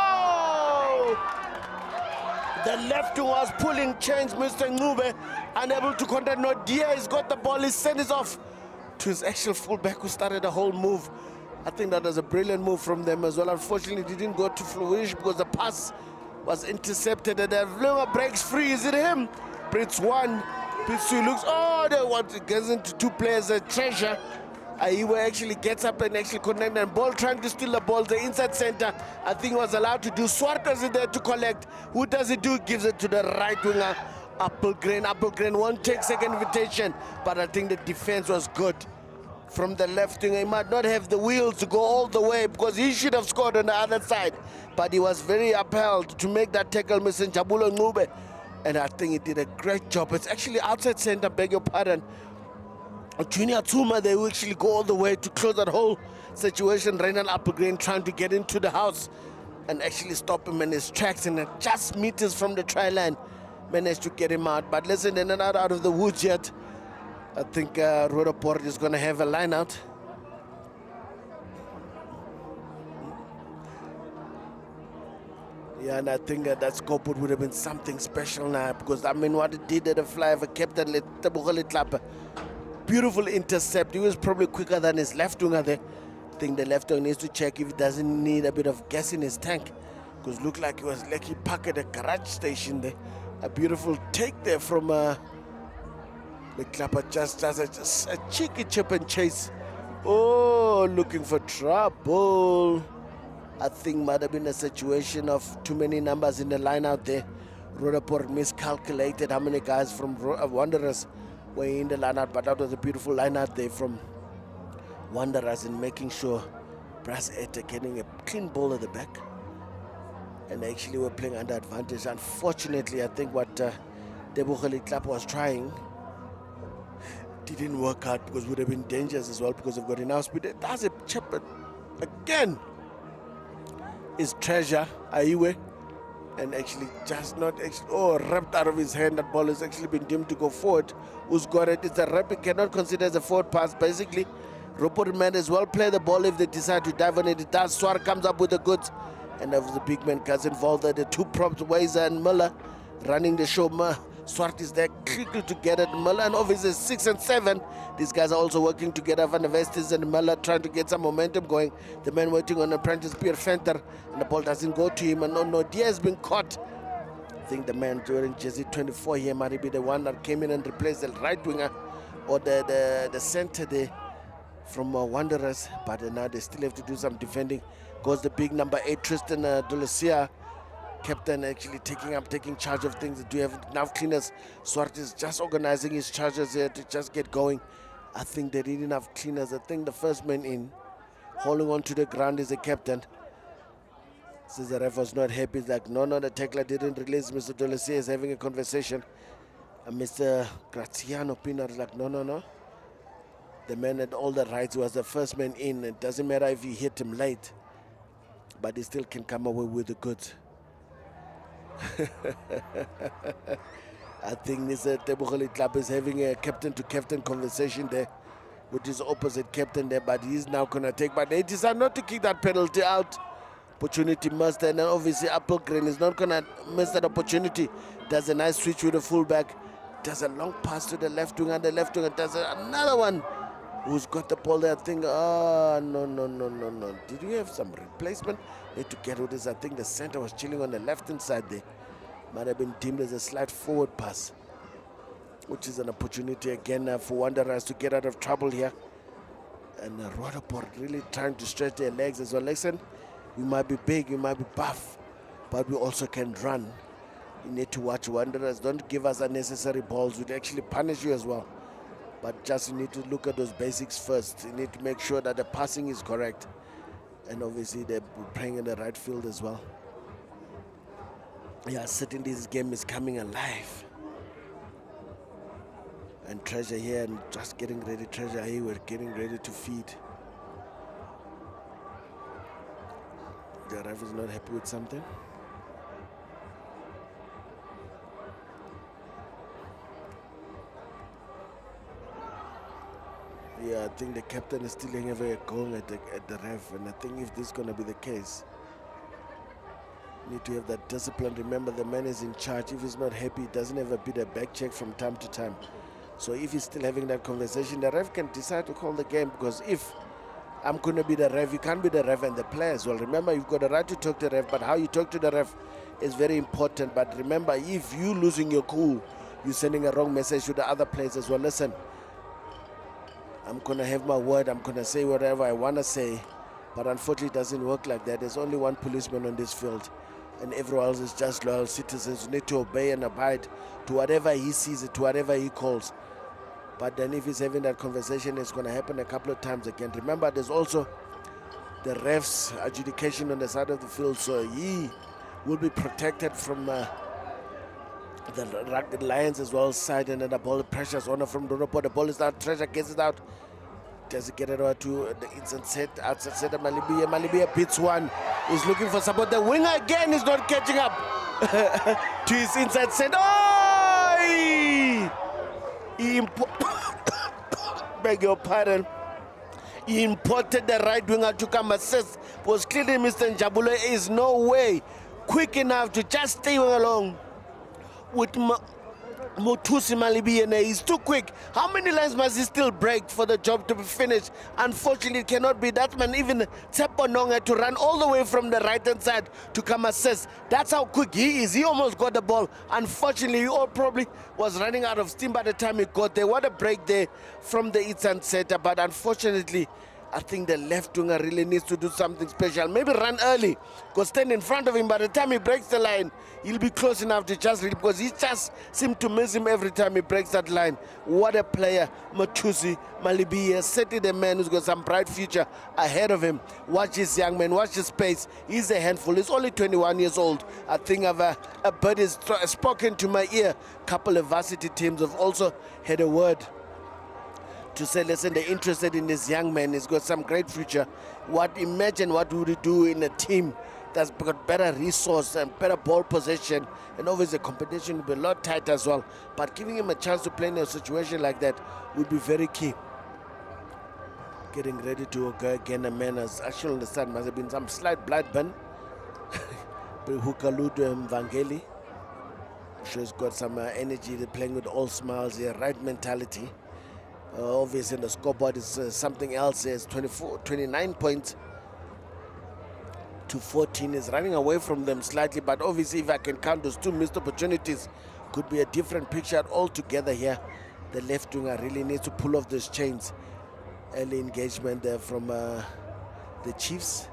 The left was pulling change, Mr. Ngube, unable to contact. No, Dia has got the ball, he sent it off to his actual fullback who started the whole move. I think that was a brilliant move from them as well. Unfortunately, it didn't go to flourish because the pass was intercepted and the Vlunga breaks free. Is it him? Brits one, Brits two looks, they want to get into two players, a treasure. He actually gets up and actually connect, and ball trying to steal the ball. The inside center, I think, was allowed to do. Swartas is there to collect. Who does it do? Gives it to the right winger Applegreen won't take second invitation, but I think the defense was good. From the left wing, he might not have the wheels to go all the way because he should have scored on the other side, but he was very upheld to make that tackle, Mr. Jabulo Ngube, and I think he did a great job. It's actually outside center, beg your pardon. Junior Tuma, they will actually go all the way to close that whole situation. Reynald Applegreen trying to get into the house and actually stop him in his tracks, and at just meters from the try line managed to get him out. But listen, they're not out of the woods yet. I think Roodepoort is going to have a line out. Yeah, and I think that scope would have been something special now, because I mean what it did at the flyover, Captain Tebogole Tlapa. Beautiful intercept. He was probably quicker than his left winger there. I think the left winger needs to check if he doesn't need a bit of gas in his tank, because looked like he was lucky parked at a garage station there. A beautiful take there from the Clapper, just does a cheeky chip and chase. Oh, looking for trouble. I think might have been a situation of too many numbers in the line out there. Roodepoort miscalculated how many guys from Wanderers were in the line out, but that was a beautiful line out there from Wanderers in making sure Brass Etta getting a clean ball at the back. And actually we're playing under advantage. Unfortunately, I think what Tebohole Tlapa was trying didn't work out, because it would have been dangerous as well, because they've got enough speed. It does a chip again. Is Treasure Aiwe, and actually just not actually ripped out of his hand. That ball has actually been deemed to go forward. Who's got it? It's a rip. It cannot consider as a forward pass. Basically, Roodepoort might as well play the ball if they decide to dive on it. It does. Swar comes up with the goods, and of the big man gets involved. The two props, Weiser and Miller, running the show. Swart is there quickly to get it. Miller and obviously 6 and 7. These guys are also working together. Van der Vestis and Miller trying to get some momentum going. The man waiting on apprentice Pierre Fenter, and the ball doesn't go to him. And no, Dia has been caught. I think the man wearing jersey 24 here might be the one that came in and replaced the right winger or the center there from Wanderers. But now they still have to do some defending. Goes the big number 8, Tristan Dulacia. Captain actually taking charge of things. Do you have enough cleaners? Swart is just organizing his charges here to just get going. I think they need enough cleaners. I think the first man in, holding on to the ground, is the captain. Since the ref was not happy, he's like, no, the tackler didn't release. Mr. Dolacia is having a conversation. And Mr. Graziano Pina is like, no. The man had all the rights. He was the first man in. It doesn't matter if he hit him late, but he still can come away with the goods. I think this Tebohole Club is having a captain-to-captain conversation there with his opposite captain there, but he's now going to take. But they decide not to kick that penalty out. Opportunity must, and obviously Applegreen is not going to miss that opportunity. Does a nice switch with the fullback. Does a long pass to the left winger, and the left winger does another one. Who's got the ball there? I think, no. Did we have some replacement? Need to get with this. I think the center was chilling on the left-hand side there. Might have been deemed as a slight forward pass, which is an opportunity again for Wanderers to get out of trouble here. And Roodepoort really trying to stretch their legs as well. Listen, we might be big, we might be buff, but we also can run. You need to watch Wanderers. Don't give us unnecessary balls. We'd actually punish you as well. But just you need to look at those basics first. You need to make sure that the passing is correct. And obviously they're playing in the right field as well. Yeah, certainly this game is coming alive. And Treasure here and just getting ready. Treasure here, we're getting ready to feed. The ref is not happy with something. Yeah, I think the captain is still going at the ref, and I think if this is going to be the case, need to have that discipline. Remember, the man is in charge. If he's not happy, he doesn't have a bit of back check from time to time. So if he's still having that conversation, the ref can decide to call the game, because if I'm going to be the ref, you can't be the ref and the player as well. Remember, you've got the right to talk to the ref, but how you talk to the ref is very important. But remember, if you losing your cool, you're sending a wrong message to the other players as well. Listen, I'm going to have my word. I'm going to say whatever I want to say. But unfortunately, it doesn't work like that. There's only one policeman on this field. and everyone else is just loyal citizens who need to obey and abide to whatever he sees, to whatever he calls. But then if he's having that conversation, it's going to happen a couple of times again. Remember, there's also the ref's adjudication on the side of the field, so he will be protected from the Lions as well side, and then the ball pressures on from Roodepoort. The ball is out, Treasure gets it out. Does it get it out to the inside set, outside set of Malibia. Malibia beats one. He's looking for support. The winger again is not catching up to his inside set. Oh! He beg your pardon. He imported the right winger to come assist. Was clearly Mr. Njabule is no way quick enough to just stay along with Motusi Malibia. He's too quick. How many lines must he still break for the job to be finished? Unfortunately, it cannot be that man. Even Tseponong had to run all the way from the right hand side to come assist. That's how quick he is. He almost got the ball. Unfortunately, he all probably was running out of steam by the time he got there. What a break there from the inside setter. But unfortunately, I think the left winger really needs to do something special. Maybe run early, because stand in front of him. By the time he breaks the line, he'll be close enough to just read, because he just seems to miss him every time he breaks that line. What a player, Matusi Malibia. Certainly the man who's got some bright future ahead of him. Watch this young man, watch his pace. He's a handful. He's only 21 years old. I think a bird has spoken to my ear. A couple of varsity teams have also had a word to say, listen, they're interested in this young man. He's got some great future. Imagine what would he do in a team that's got better resource and better ball possession, and obviously the competition will be a lot tighter as well. But giving him a chance to play in a situation like that would be very key. Getting ready to go again. A man has actually on the side must have been some slight blood burn. Hukaludu Mvangeli. Sure, he's got some energy. They're playing with all smiles here, right mentality. Obviously, the scoreboard is something else. It's 29 points to 14. Is running away from them slightly, but obviously, if I can count those two missed opportunities, could be a different picture altogether here. The left winger really needs to pull off those chains. Early engagement there from the Chiefs.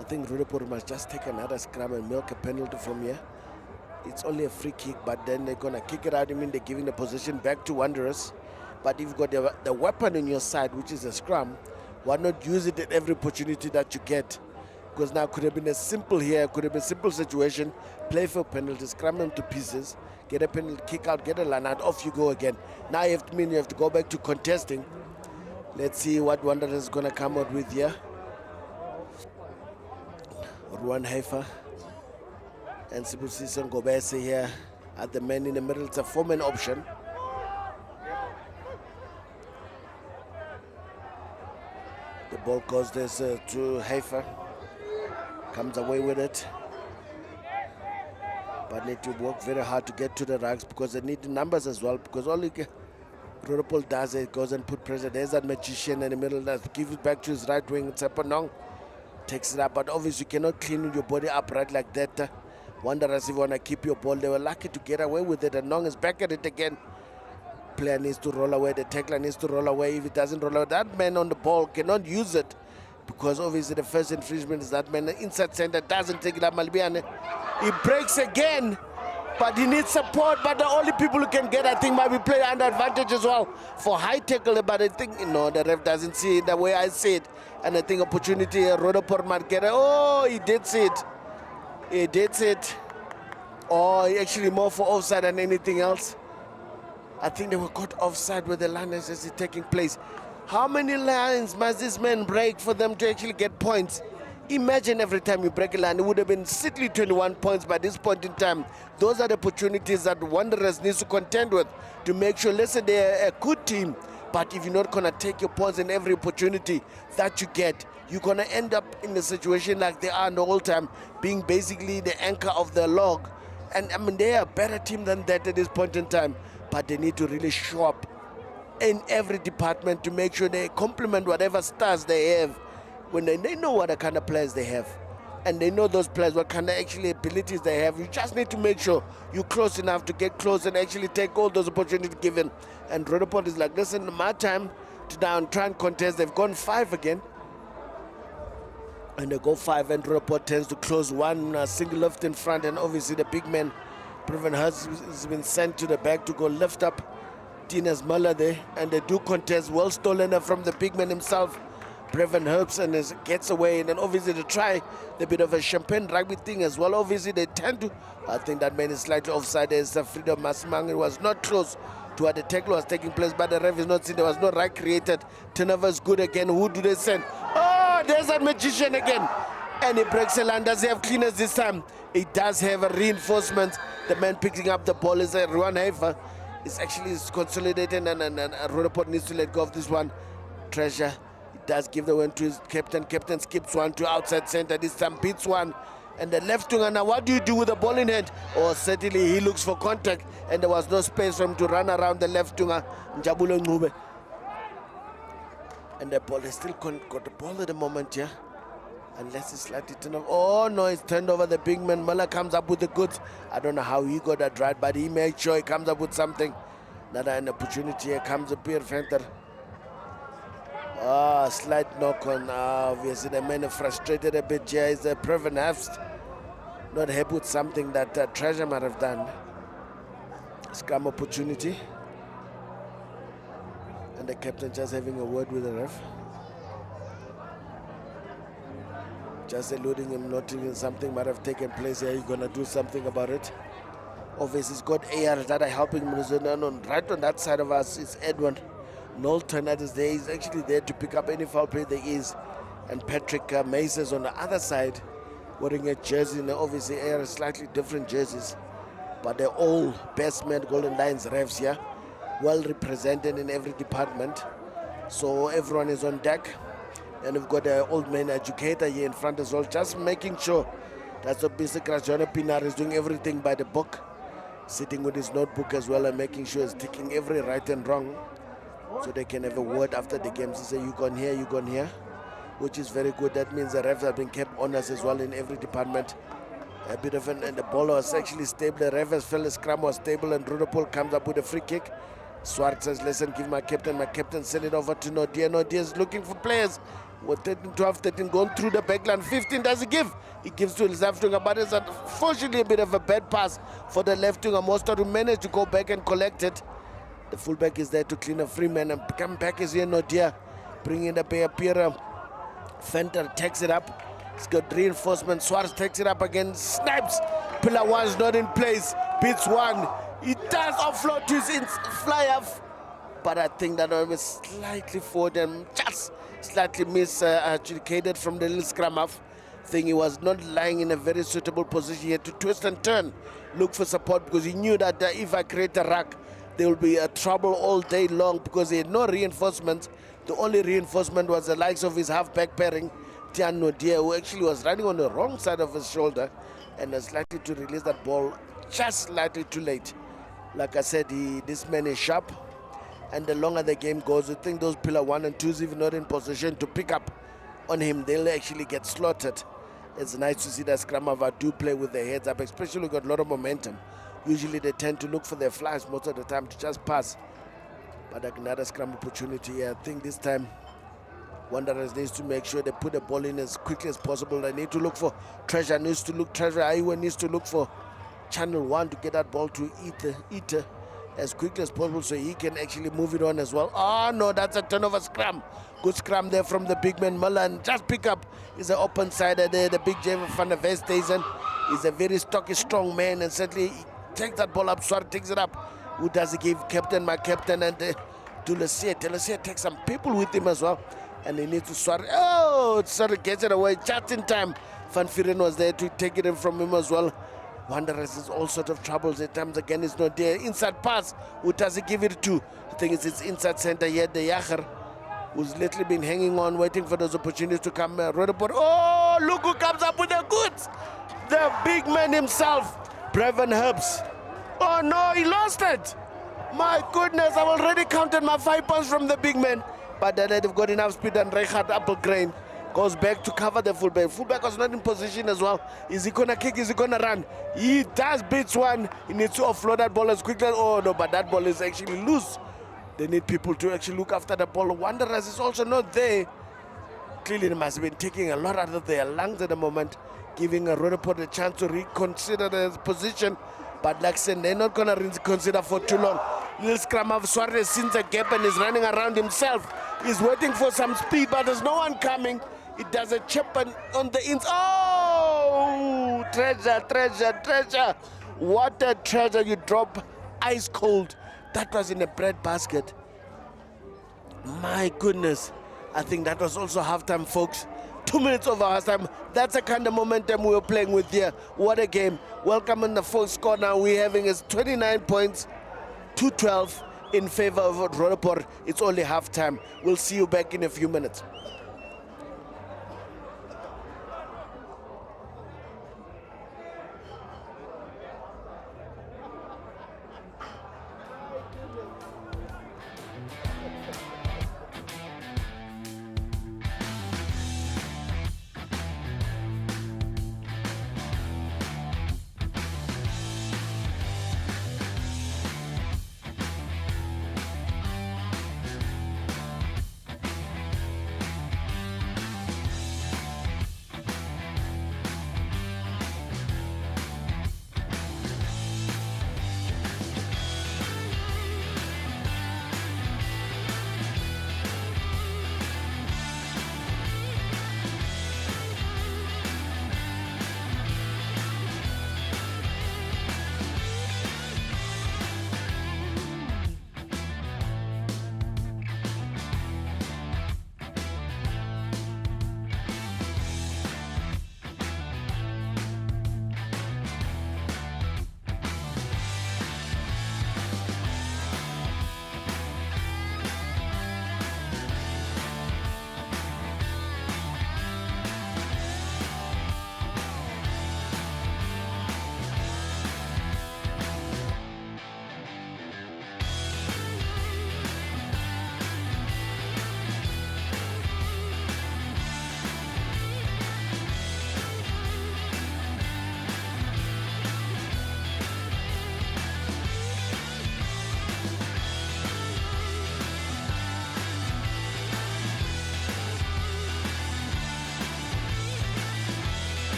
I think Roodepoort must just take another scrum and milk a penalty from here. It's only a free kick, but then they're going to kick it out. I mean, they're giving the position back to Wanderers. But if you've got the weapon on your side, which is a scrum, why not use it at every opportunity that you get? Because now could have been a simple here, could have been a simple situation. Play for penalty, scrum them to pieces, get a penalty, kick out, get a line out, off you go again. Now you have to go back to contesting. Let's see what Wanderers is going to come out with here. Ruan Haifa and Sibusison Gobese here at the man in the middle. It's a four-man option. The ball goes this to Haifa. Comes away with it. But need to work very hard to get to the rugs, because they need the numbers as well. Because all Roodepoort does it, goes and put pressure. There's that magician in the middle that gives it back to his right wing. Tseponong takes it up. But obviously you cannot clean your body up right like that. Wanderers, if you want to keep your ball, they were lucky to get away with it. And Nong is back at it again. Player needs to roll away, the tackler needs to roll away. If it doesn't roll away, that man on the ball cannot use it, because obviously the first infringement is that man, the inside center doesn't take it up. Malbiane, he breaks again, but he needs support. But the only people who can get, I think, might be playing under advantage as well for high tackle. But I think, the ref doesn't see it the way I see it, and I think opportunity Roodepoort might get it. Oh, he did see it. He did see it. Oh, he actually more for offside than anything else. I think they were caught offside with the line as it's taking place. How many lines must this man break for them to actually get points? Imagine every time you break a line, it would have been strictly 21 points by this point in time. Those are the opportunities that Wanderers needs to contend with to make sure, listen, they're a good team, but if you're not going to take your points in every opportunity that you get, you're going to end up in a situation like they are the whole time, being basically the anchor of the log. And I mean, they're a better team than that at this point in time. But they need to really show up in every department to make sure they complement whatever stars they have, when they know what kind of players they have. And they know those players, what kind of actually abilities they have. You just need to make sure you're close enough to get close and actually take all those opportunities given. And Roodepoort is like, listen, my time to now try and contest. They've gone 5 again. And they go 5, and Roodepoort tends to close one single lift in front, and obviously the big man, Brevin has been sent to the back to go lift up Tinus Muller there, and they do contest. Well stolen from the big man himself, Brevin Herbs, and gets away. And then obviously they try the bit of a champagne rugby thing as well. Obviously they tend to, I think that man is slightly offside. There's Freedom Masimang. It was not close to where the tackle was taking place, but the ref is not seen. There was no right created. Turnover is good again. Who do they send? Oh, there's that magician again. And he breaks the line. Does he have cleaners this time? He does have a reinforcement. The man picking up the ball is Ruan Hafer. It's actually consolidated, and Roodepoort needs to let go of this one. Treasure, he does give the win to his captain. Captain skips one to outside center. This time beats one. And the left winger, now what do you do with the ball in hand? Oh, certainly he looks for contact, and there was no space for him to run around the left winger, Njabulo Ngube. And the ball is still got the ball at the moment, yeah? Unless it's slightly turned over. Oh no, it's turned over. The big man Muller comes up with the goods. I don't know how he got that right, but he made sure he comes up with something. Another an opportunity here comes up here, Fenter. Slight knock on. Obviously the man is frustrated a bit here. Is Previn Hafst not happy with something that Treasure might have done. Scrum opportunity. And the captain just having a word with the ref. Just eluding him, noting something might have taken place here. He's gonna do something about it. Obviously, he's got ARs that are helping him. Right on that side of us is Edwin Knowlton that is there. He's actually there to pick up any foul play there is. And Patrick Mace is on the other side wearing a jersey. Now, obviously, ARs slightly different jerseys, but they're all best men Golden Lions refs here, well represented in every department. So everyone is on deck. And we've got an old man educator here in front as well, just making sure that the basic Rajana Pinar is doing everything by the book, sitting with his notebook as well and making sure he's taking every right and wrong so they can have a word after the games. He say, you gone here, you gone here, which is very good. That means the refs have been kept honest as well in every department. A bit of and the ball was actually stable. The ref has felt the scrum was stable, and Roodepoort comes up with a free kick. Swart says, listen, give my captain send it over to Nodia. Nodia is looking for players. With 13, 12, 13 going through the backline. 15 does he give? He gives to his left winger, but it's unfortunately a bit of a bad pass for the left winger. Mostert who managed to go back and collect it. The fullback is there to clean a free man, and come back is here Nodia. Bringing the Pera. Fenter takes it up. He's got reinforcement. Suarez takes it up again. Snipes. Pillar one's not in place. Beats one. He does offload to his fly off. But I think that one was slightly forward and just slightly misadjudicated from the little scrum off. I think he was not lying in a very suitable position. He had to twist and turn, look for support, because he knew that if I create a ruck, there will be a trouble all day long, because he had no reinforcement. The only reinforcement was the likes of his half-back pairing, Tian Nodia, who actually was running on the wrong side of his shoulder and was likely to release that ball just slightly too late. Like I said, this man is sharp, and the longer the game goes, I think those pillar 1 and 2s, if not in position to pick up on him, they'll actually get slaughtered. It's nice to see that Scrumava do play with their heads up, especially got a lot of momentum. Usually they tend to look for their flies most of the time to just pass. But another scrum opportunity, I think this time Wanderers needs to make sure they put the ball in as quickly as possible. They need to look for Treasure, Treasure Aiwa needs to look for Channel 1 to get that ball to Eater as quickly as possible so he can actually move it on as well. Oh no, that's a turnover scrum. Good scrum there from the big man Muller, and just pick up is an open sider there. The big J van der Westhuizen is a very stocky, strong man, and certainly he takes that ball up. Swart takes it up. Who does he give? Captain, my captain, and Dulacier. Dulacier takes some people with him as well, and he needs to Swart. Oh, Swart gets it away just in time. Van Vuren was there to take it in from him as well. Wanderers is all sorts of troubles at times. Again, it's not there. Inside pass. Who does he give it to? I think it's his inside center here, the Yacher, who's lately been hanging on, waiting for those opportunities to come. Roodepoort. Oh, look who comes up with the goods. The big man himself, Brevin Herbs. Oh no, he lost it. My goodness, I've already counted my 5 points from the big man. But then they've got enough speed, and Reichardt Appelgrain goes back to cover the fullback. Fullback was not in position as well. Is he gonna kick? Is he gonna run? He does beats one. He needs to offload that ball as quickly as, oh no, but that ball is actually loose. They need people to actually look after the ball. Wanderers is also not there. Clearly, they must have been taking a lot out of their lungs at the moment, giving a Roodepoort a chance to reconsider their position. But like I said, they're not going to reconsider for too long. Little scrum of Suarez sees a gap and is running around himself. He's waiting for some speed, but there's no one coming. It does a chip on the ins. Oh, treasure, treasure, treasure. What a treasure you drop ice cold. That was in a bread basket. My goodness. I think that was also halftime, folks. 2 minutes over halftime. That's the kind of momentum we were playing with here. What a game. Welcome in the fourth score now. We're having is 29 points to 12 in favor of Roodepoort. It's only halftime. We'll see you back in a few minutes.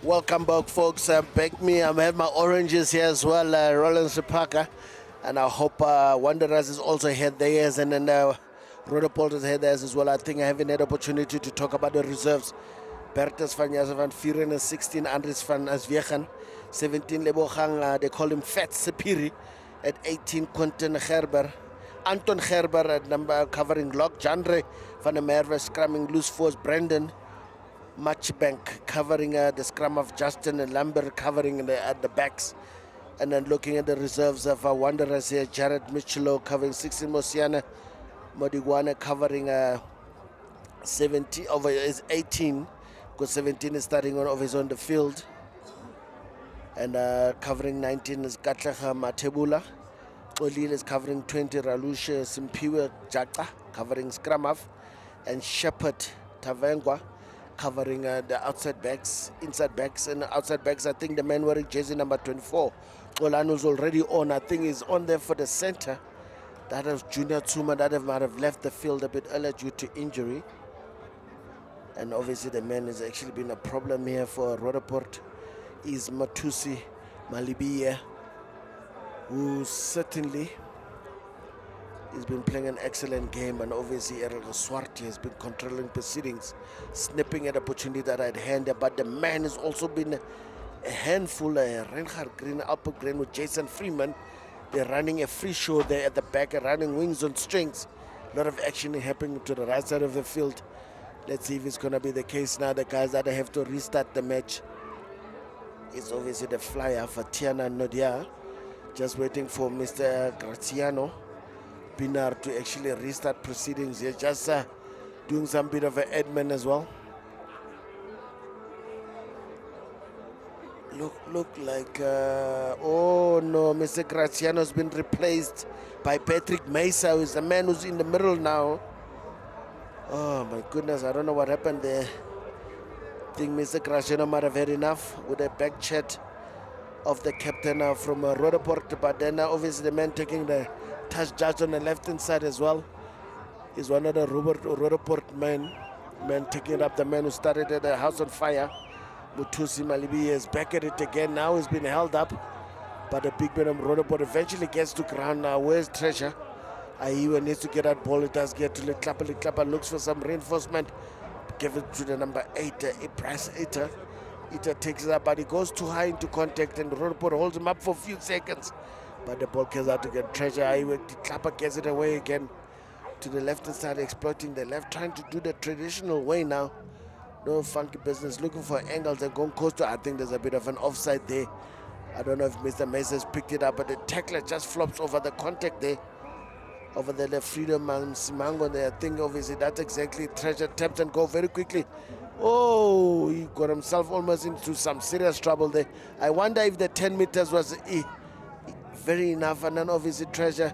Welcome back, folks. Back me. I have my oranges here as well, Roland Sepaka. And I hope Wanderers is also had theirs, and then Roodepoort has had theirs as well. I think I haven't had opportunity to talk about the reserves. Bertus van Jazz van Vieren, 16, Andres van Aswegen, 17, Lebogang, they call him Fat Sepiri, at 18, Quentin Gerber. Anton Gerber at number covering lock, Jandre van der Merwe scrumming loose force, Brendan Matchbank covering the scrum of Justin and Lambert covering at the backs. And then looking at the reserves of Wanderers here, Jared Michelo covering 16, Mosiana Modigwane covering 17 over is 18, because 17 is starting on over on the field. And covering 19 is Katlaha Matebula. Olil is covering 20, Ralusha Simpiwe Jaka covering scrum half, and Shepherd Tavengwa covering the outside backs, inside backs, and outside backs. I think the man wearing jersey number 24, Olanu's already on. I think he's on there for the center. That is Junior Tsuma, that might have left the field a bit earlier due to injury. And obviously the man has actually been a problem here for Roodepoort is Matusi Malibiye, who certainly has been playing an excellent game, and obviously Errol Swarte has been controlling proceedings, snipping at opportunity that I'd hand, but the man has also been a handful. Reinhard Green, Alper Green with Jason Freeman, they're running a free show there at the back, running wings on strings. A lot of action happening to the right side of the field. Let's see if it's going to be the case now. The guys that have to restart the match is obviously the flyer for Tiana Nodia, just waiting for Mr. Graziano Pinar to actually restart proceedings here, just doing some bit of an admin as well. Look like, oh no, Mr. Graziano has been replaced by Patrick Mesa, who is the man who's in the middle now. Oh my goodness, I don't know what happened there. I think Mr. Graziano might have had enough with a back chat of the captain from Roodepoort, but then obviously the man taking the touch judge on the left hand side as well is one of the Roodepoort men taking up the man who started at the house on fire. Mutusi Malibi is back at it again. Now he's been held up, but the big man of Roodepoort eventually gets to ground now. Where's Treasure? Aiwa needs to get that ball. It does get to the Clapper looks for some reinforcement. Give it to the number 8, Bryce Ita. Ita takes it up, but he goes too high into contact, and Roodepoort holds him up for a few seconds. But the ball comes out to get Treasure. Aiwa, Clapper gets it away again to the left hand side, exploiting the left, trying to do the traditional way now. No funky business, looking for angles and going coastal. I think there's a bit of an offside there. I don't know if Mr. Mesa picked it up, but the tackler just flops over the contact there. Over the left, Freedom Simango there. I think obviously that's exactly Treasure taps and go very quickly. Oh, he got himself almost into some serious trouble there. I wonder if the 10 meters was very enough, and then obviously Treasure,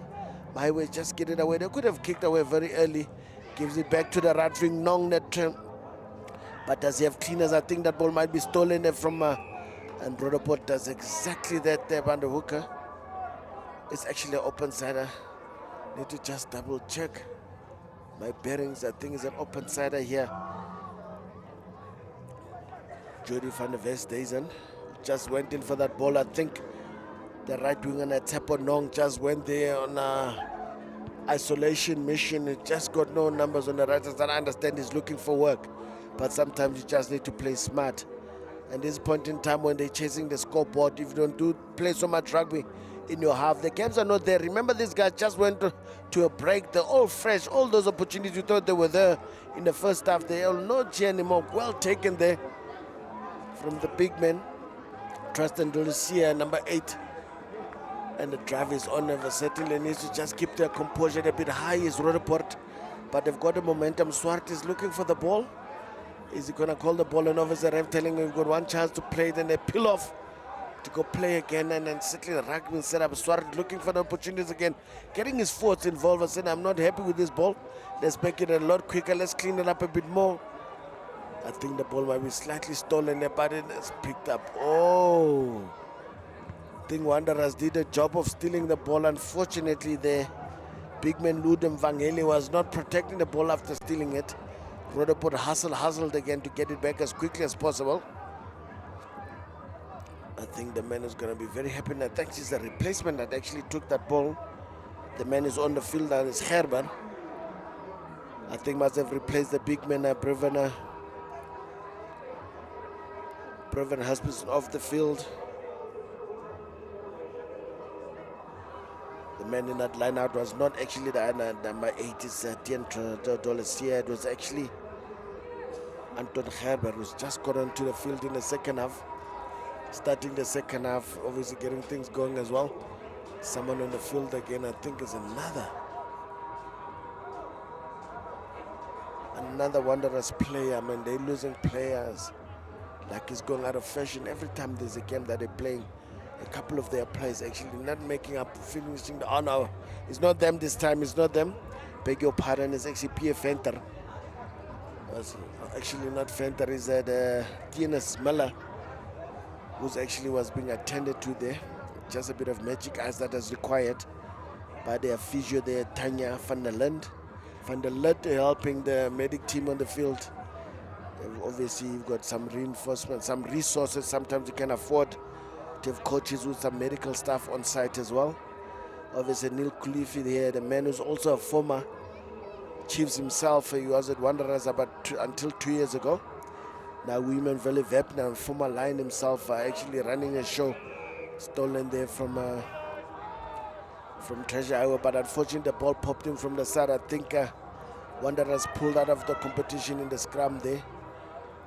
my way, just get it away. They could have kicked away very early. Gives it back to the right wing, Nong that but does he have cleaners? I think that ball might be stolen there from and Roodepoort does exactly that there, Van der Hooker. It's actually an open sider. Need to just double check my bearings. I think it's an open sider here. Jody van der Westhuizen just went in for that ball. I think the right winger Tepo Nong just went there on isolation mission. It just got no numbers on the right side. I understand he's looking for work, but sometimes you just need to play smart. And this point in time when they're chasing the scoreboard, if you don't play so much rugby in your half, the games are not there. Remember, these guys just went to a break. They're all fresh. All those opportunities you thought they were there in the first half, they are not here anymore. Well taken there from the big men. Tristan Dolucia, number 8. And the drive is on. Ever certainly needs to just keep their composure a bit high. Is Roodepoort, but they've got the momentum. Swart is looking for the ball. Is he going to call the ball? And obviously the ref telling him we've got one chance to play. Then they peel off to go play again, and then certainly the rugby set up. Swart looking for the opportunities again, getting his forwards involved. I said, I'm not happy with this ball. Let's make it a lot quicker. Let's clean it up a bit more. I think the ball might be slightly stolen there, but it's picked up. Oh, I think Wanderers did a job of stealing the ball. Unfortunately, the big man Ludem Vangeli was not protecting the ball after stealing it. Roodepoort hustled again to get it back as quickly as possible. I think the man is going to be very happy. And I think it's the replacement that actually took that ball. The man is on the field and it's Herber. I think must have replaced the big man, Breven Husband off the field. The man in that lineout was not actually the number 8 is Tien Dolasia. It was actually Anton Herber, who's just got onto the field in the second half. Starting the second half, obviously getting things going as well. Someone on the field again, I think is another Wanderers player. I mean, they're losing players like it's going out of fashion. Every time there's a game that they're playing, a couple of their players actually not making up, finishing the honor. It's not them this time, it's not them. Beg your pardon, it's actually Pierre Venter. Actually not Venter, is that Tienes Miller, who's actually was being attended to there. Just a bit of magic eyes that is required by their physio there, Tanya van der Linde. Van der Linde helping the medic team on the field. Obviously, you've got some reinforcement, some resources. Sometimes you can afford to have coaches with some medical staff on site as well. Obviously, Neil Kulifi here, the man who's also a former Chiefs himself. He was at Wanderers until 2 years ago. Now, Women Valley Vepner, former Lion himself, are actually running a show stolen there from Treasure Island. But unfortunately, the ball popped in from the side. I think Wanderers pulled out of the competition in the scrum there.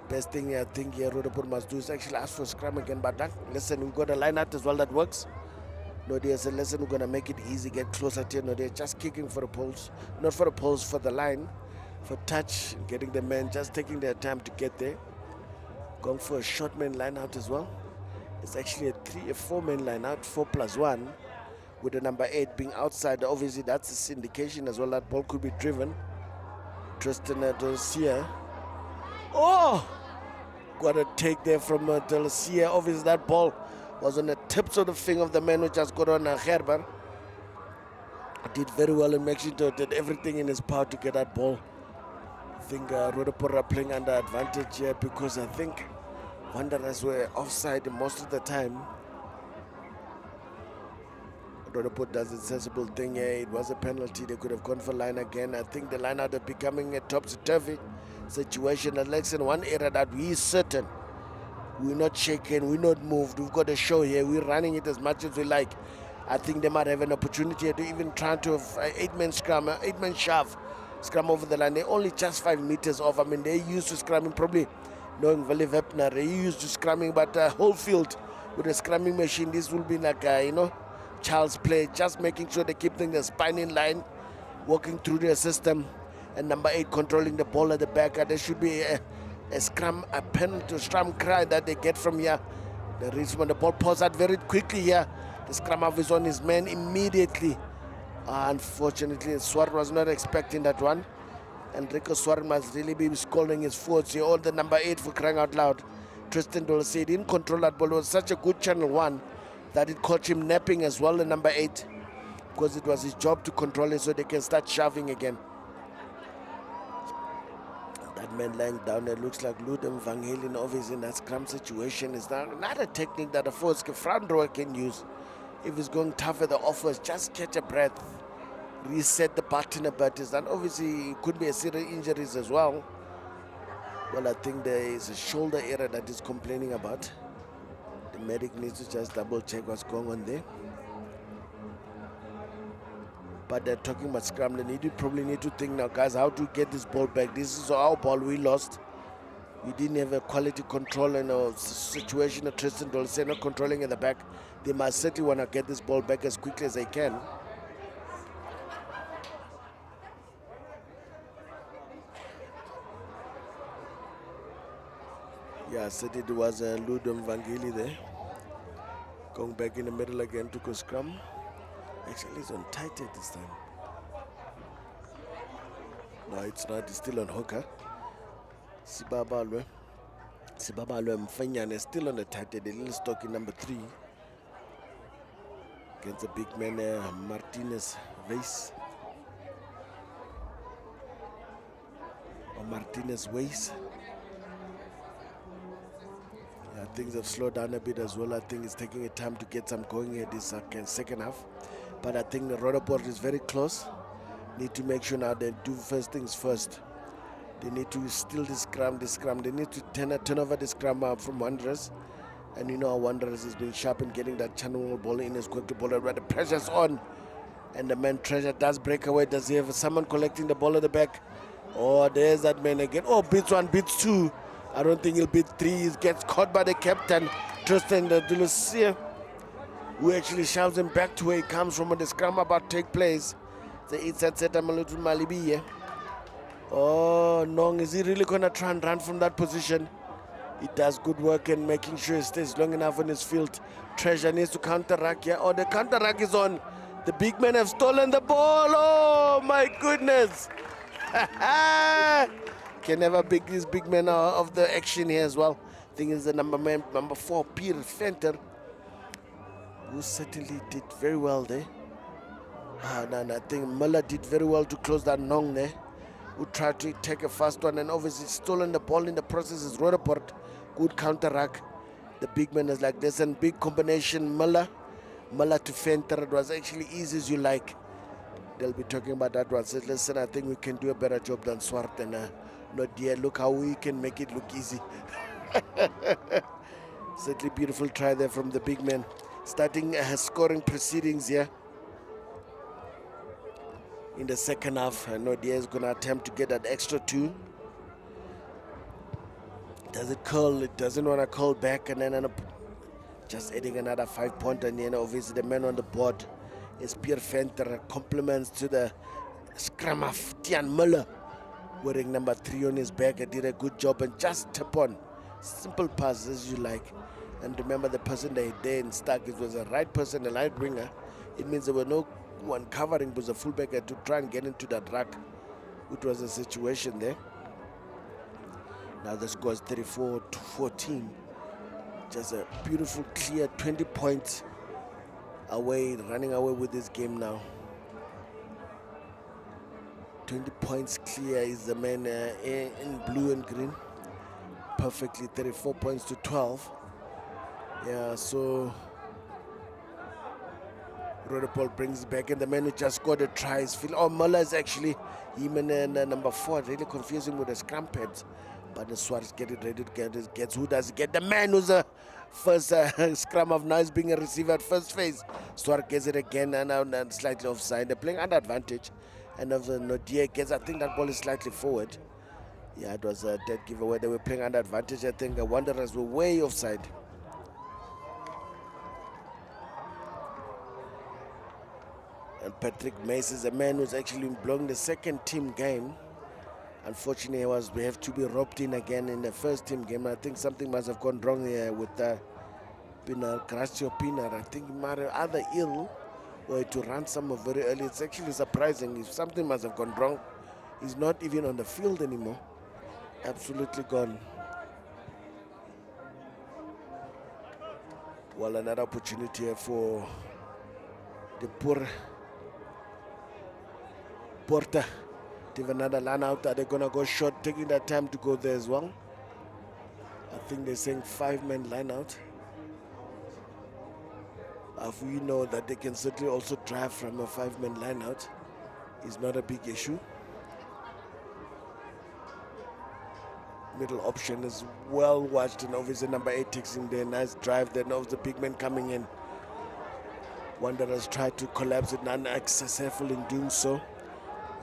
Best thing I think here Roodepoort must do is actually ask for scrum again. But listen, we've got a line out as well that works. No, there's a lesson, we're going to make it easy, get closer to it. No, they're just kicking for the poles. Not for the poles, for the line. For touch, getting the men, just taking their time to get there. Going for a short man line out as well. It's actually a 4-man line out, 4+1. With the number 8 being outside. Obviously, that's a indication as well that ball could be driven. Tristan Delacia. Oh! Got a take there from Delacia. Obviously, that ball was on the tips of the finger of the man who just got on Herber. Did very well and making sure did everything in his power to get that ball. I think Roodepoort are playing under advantage here because I think Wanderers were offside most of the time. Roodepoort does a sensible thing here. It was a penalty. They could have gone for line again. I think the line out of becoming a topsy-turvy situation. Alex, in one area that we certain we're not shaken, we're not moved. We've got a show here. We're running it as much as we like. I think they might have an opportunity to even try to have an 8-man scrum, 8-man shove, scrum over the line. They're only just 5 meters off. I mean, they're used to scrumming, probably knowing Valley Vepner. They're used to scrumming, but whole field with a scrumming machine, this will be like, child's play, just making sure they keep the spine in line, walking through their system, and number 8 controlling the ball at the back. There should be a scrum, a penalty, scrum cry that they get from here. The Richmond, the ball pulls out very quickly here. The scrum half is on his man immediately. Unfortunately, Swart was not expecting that one. Enrico Swart must really be scolding his forwards here. All the number 8 for crying out loud. Tristan Dolacy didn't control that ball. It was such a good channel 1 that it caught him napping as well, the number 8, because it was his job to control it so they can start shoving again. That man lying down there looks like Ludem Van Halen, obviously in that scrum situation. Is not a technique that a force front rower can use. If he's going tougher, the offers, just catch a breath, reset the button a bit. And obviously it could be a serious injuries as well. Well, I think there is a shoulder area that he's complaining about. The medic needs to just double check what's going on there. But they're talking about scrum. They probably need to think now, guys, how to get this ball back. This is our ball we lost. We didn't have a quality control in a situation of Tristan Dolacy not controlling at the back. They must certainly want to get this ball back as quickly as they can. Yeah, I said it was Ludum Vangeli there. Going back in the middle again to go scrum. Actually, it's on tight at this time. No, it's not. It's still on hooker. Sibabalwe Mfanyane is still on the tight. The little stocky number 3. Against the big man Martinez Weiss. Or Martinez Weiss. I things have slowed down a bit as well. I think it's taking a time to get some going here this second half. But I think the Roodepoort is very close. Need to make sure now they do first things first. They need to steal this scrum. They need to turn over the scrum from Wanderers. And you know how Wanderers has been sharp in getting that channel ball in as quick to ball where the pressure's on. And the man Treasure does break away. Does he have someone collecting the ball at the back? Oh, there's that man again. Oh, beats one, beats two. I don't think he'll beat three. He gets caught by the captain, Tristan Dulucia, who actually shoves him back to where he comes from when the scrum about to take place. It's at Malibi. Oh, Nong, is he really going to try and run from that position? He does good work in making sure he stays long enough on his field. Treasure needs to counteract here. Oh, the counteract is on. The big men have stolen the ball. Oh, my goodness. Can never pick these big men out of the action here as well. I think it's the number 4, Peter Fenter, who certainly did very well there. I think Muller did very well to close that Nong there, who tried to take a fast one and obviously stolen the ball in the process. Is Roodepoort. Good counteract. The big man is like this, and big combination Muller to Fenter. It was actually easy as you like. They'll be talking about that one. Said, listen, I think we can do a better job than Swart and Nadia. Look how we can make it look easy. Certainly beautiful try there from the big man. Starting scoring proceedings here in the second half. Nadia is going to attempt to get that extra 2. Does it curl? It doesn't want to curl back, and then just adding another 5-pointer. And then obviously the man on the board is Pierre Fenter. Compliments to the scrum of Tian Muller, wearing number 3 on his back. I did a good job and just tap on. Simple pass as you like. And remember, the person they there in Stark, it was a right person, a right winger. It means there were no one covering, but the fullback had to try and get into that rack, which was the situation there. Now the score is 34-14. Just a beautiful, clear 20 points away, running away with this game now. 20 points clear is the man in blue and green. Perfectly 34 points to 12. Yeah, so Roodepoort brings back, and the man who just scored a try is Phil. Oh, Muller is actually him and number 4. Really confusing with the scrum pads. But the Suarez get it ready to get it. Gets who does it get? The man who's the first scrum of now is being a receiver at first phase. Suarez gets it again and slightly offside. They're playing under advantage. And of the Nadia gets, I think that ball is slightly forward. Yeah, it was a dead giveaway. They were playing under advantage. I think the Wanderers were way offside. And Patrick Mace is a man who's actually blowing the second team game. Unfortunately, we have to be roped in again in the first team game. I think something must have gone wrong here with Pinar, Gracio Pinar. I think he might have either ill or to run some very early. It's actually surprising. If something must have gone wrong, he's not even on the field anymore. Absolutely gone. Well, another opportunity here for the Porta. They have another line out. Are they going to go short, taking that time to go there as well? I think they're saying 5-man line out. We know that they can certainly also drive from a 5-man line out. It's not a big issue. Middle option is well watched, and obviously number 8 takes in there. Nice drive there. Now the big man coming in. Wanderers try to collapse it, unsuccessful in doing so.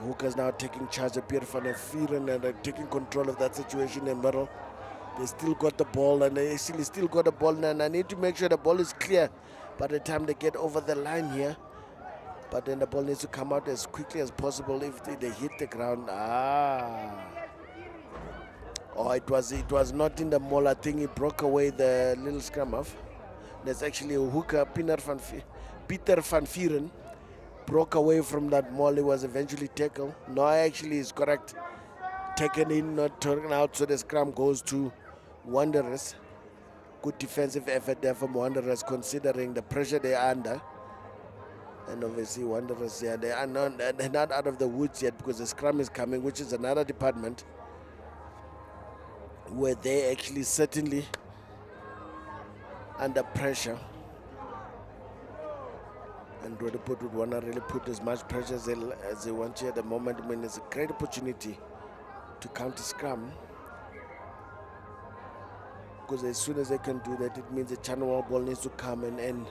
Hookers now taking charge of Pierre van der Vieren and taking control of that situation in the middle. They still got the ball, and they actually still got the ball, and I need to make sure the ball is clear by the time they get over the line here. But then the ball needs to come out as quickly as possible if they hit the ground. Oh, it was not in the mall. I think he broke away the little scrum off. There's actually a hooker, Peter van Vieren, broke away from that mall. He was eventually tackled. No, actually is correct. Taken in, not turned out, so the scrum goes to Wanderers. Good defensive effort there from Wanderers, considering the pressure they are under. And obviously Wanderers, yeah, they're not out of the woods yet, because the scrum is coming, which is another department where they actually certainly under pressure. And Roodepoort would want to really put as much pressure as they want to at the moment. I mean, it's a great opportunity to counter scrum. Because as soon as they can do that, it means the channel ball needs to come and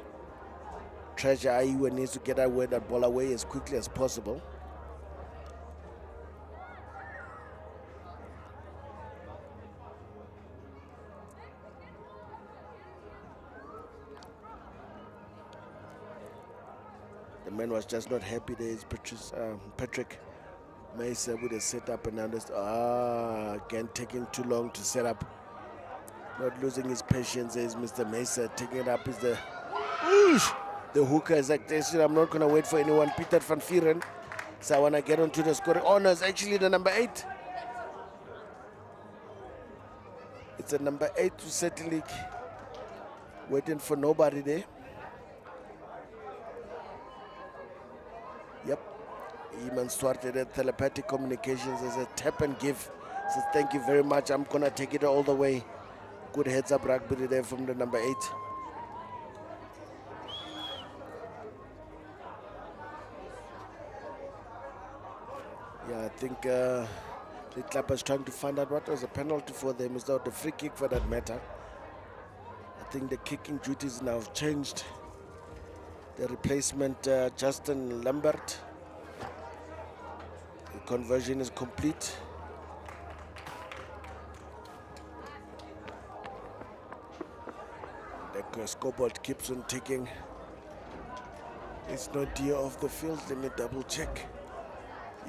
Treasure Aiwa needs to get that ball away as quickly as possible. The man was just not happy. There is Patrick Mesa with a setup and again taking too long to set up. Not losing his patience. There is Mr. Mesa taking it up. Is the hooker is like this. I'm not going to wait for anyone. Peter van Vieren. So I want to get onto the scoring. Oh no, it's actually the number 8. It's a number 8 to certainly waiting for nobody there. Yep. Eamon started at telepathic communications as a tap and give. Says thank you very much. I'm gonna take it all the way. Good heads up rugby there from the number 8. Yeah, I think the club is trying to find out what was the penalty for them. Is that the free kick for that matter? I think the kicking duties now have changed. The replacement, Justin Lambert. The conversion is complete. The scoreboard keeps on ticking. It's not dear off the field. Let me double check.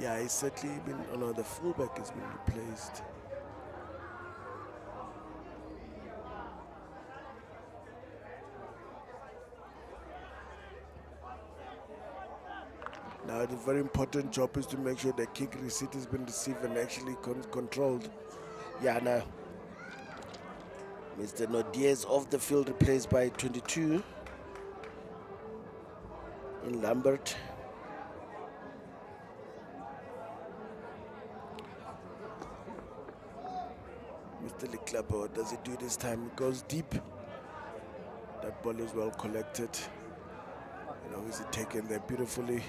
Yeah, he's certainly been. Oh no, the fullback has been replaced. Now the very important job is to make sure the kick receipt has been received and actually controlled. Yeah, now Mr. Nodier off the field, replaced by 22 in Lambert. Mr. Liklabo, what does he do this time? He goes deep. That ball is well collected and obviously taken there beautifully.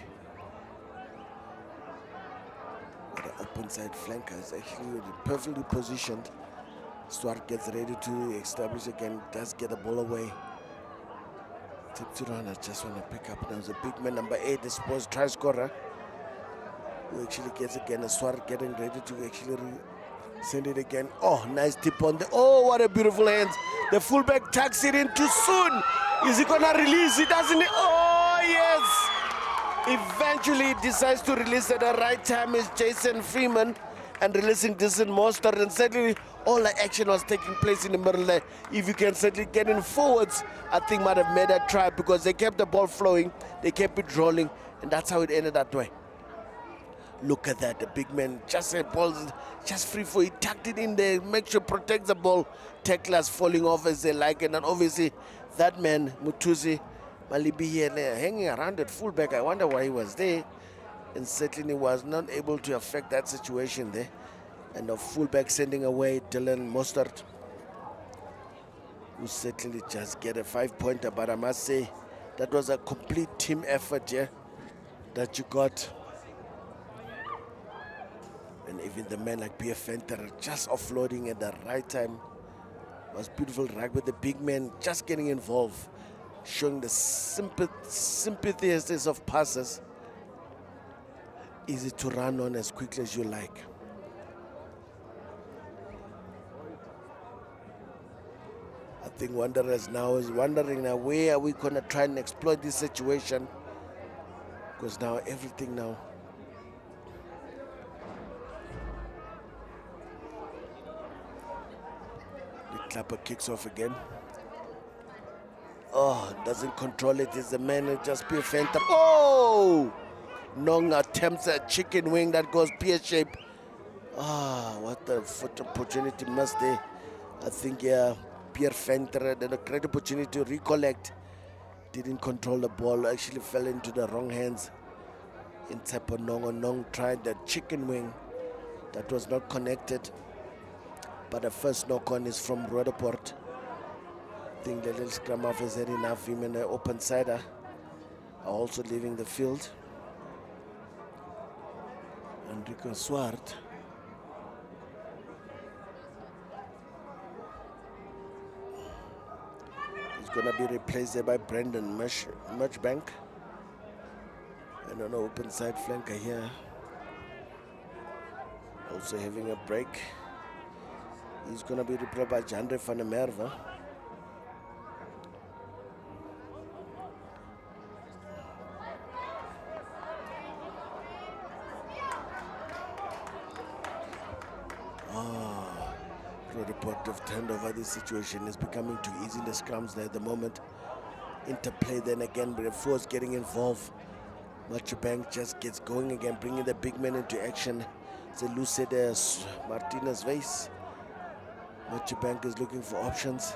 The open side flanker is actually perfectly positioned. Swart gets ready to establish again, does get the ball away. Tips it on, I just want to pick up. Now the big man, number 8, the supposed try scorer, who actually gets again. Swart getting ready to actually send it again. Oh, nice tip on the. Oh, what a beautiful hands. The fullback tucks it in too soon. Is he going to release it? Doesn't he? Oh, yes. Eventually decides to release at the right time is Jason Freeman and releasing Dyson Mostert, and certainly all the action was taking place in the middle there. If you can certainly get in forwards, I think might have made that try because they kept the ball flowing, they kept it rolling, and that's how it ended that way. Look at that, the big man just a ball just free for it, tucked it in there, make sure protects the ball, tacklers falling off as they like it, and obviously that man, Mutuzi Malibi here hanging around at fullback. I wonder why he was there, and certainly was not able to affect that situation there. And the fullback sending away Dylan Mostert, who certainly just get a 5-pointer. But I must say that was a complete team effort here that you got. And even the man like Pierre Fenter just offloading at the right time. It was beautiful rugby. The big man just getting involved, showing the sympathies of passes. Easy to run on as quickly as you like. I think Wanderers now is wondering now where are we going to try and exploit this situation, because now everything now. The clapper kicks off again. Oh, doesn't control it. It's the man who just pure fenter. Oh! Nong attempts a chicken wing that goes pear-shape. Ah, what a foot opportunity must they. I think, yeah, Pierre Fenter had a great opportunity to recollect. Didn't control the ball, actually fell into the wrong hands. In Tsepo Nong, Nong tried the chicken wing. That was not connected. But the first knock-on is from Roodepoort. think the little scrum half has had enough. Him and the open sider are also leaving the field. Enrico Swart. He's going to be replaced there by Brendan Muchbank. And on the open side flanker here. Also having a break. He's going to be replaced by Jandre van der Merwe. Roodepoort have turned over this situation. Is becoming too easy in the scrums there at the moment. Interplay then again, but the force getting involved. Muchbank just gets going again, bringing the big men into action. It's a lucid Martinez Weiss. Muchbank is looking for options.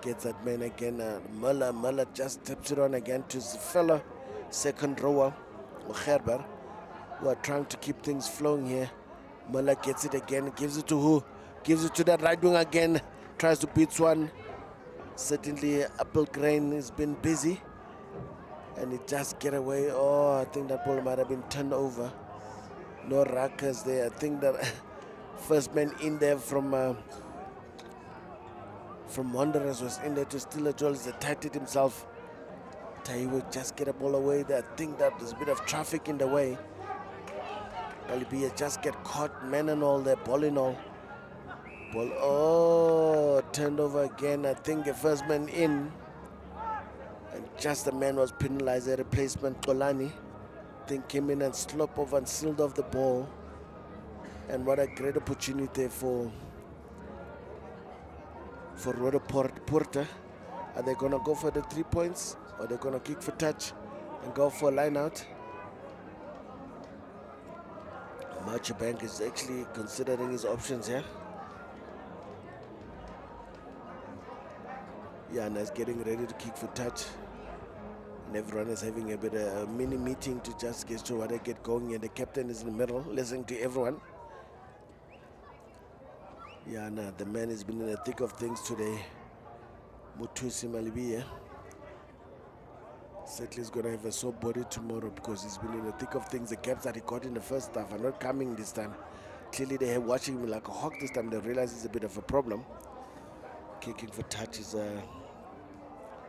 Gets that man again. Muller just taps it on again to his fella. Second rower, Gerber, who are trying to keep things flowing here. Muller gets it again. Gives it to who? Gives it to that right wing again. Tries to beat one. Certainly Applegrain has been busy. And it just get away. Oh, I think that ball might have been turned over. No ruckers there. I think that first man in there from Wanderers was in there to steal a goal. He tightened himself. He would just get a ball away there. I think that there's a bit of traffic in the way. Alibia just get caught, man and all there, ball in all. Ball, oh, turned over again. I think the first man in. And just the man was penalized. The replacement, Kolani, I think came in and slopped over and sealed off the ball. And what a great opportunity for Roodepoort. Are they going to go for the 3 points? Or are they going to kick for touch and go for a line out? Muchbank is actually considering his options here. Yana is getting ready to kick for touch. And everyone is having a bit of a mini meeting to just get to what they get going. And the captain is in the middle, listening to everyone. Yana, the man has been in the thick of things today. Mutusi Malibia. Certainly is going to have a sore body tomorrow because he's been in the thick of things. The caps that he got in the first half are not coming this time. Clearly they are watching him like a hawk this time. They realize it's a bit of a problem. Kicking for touch is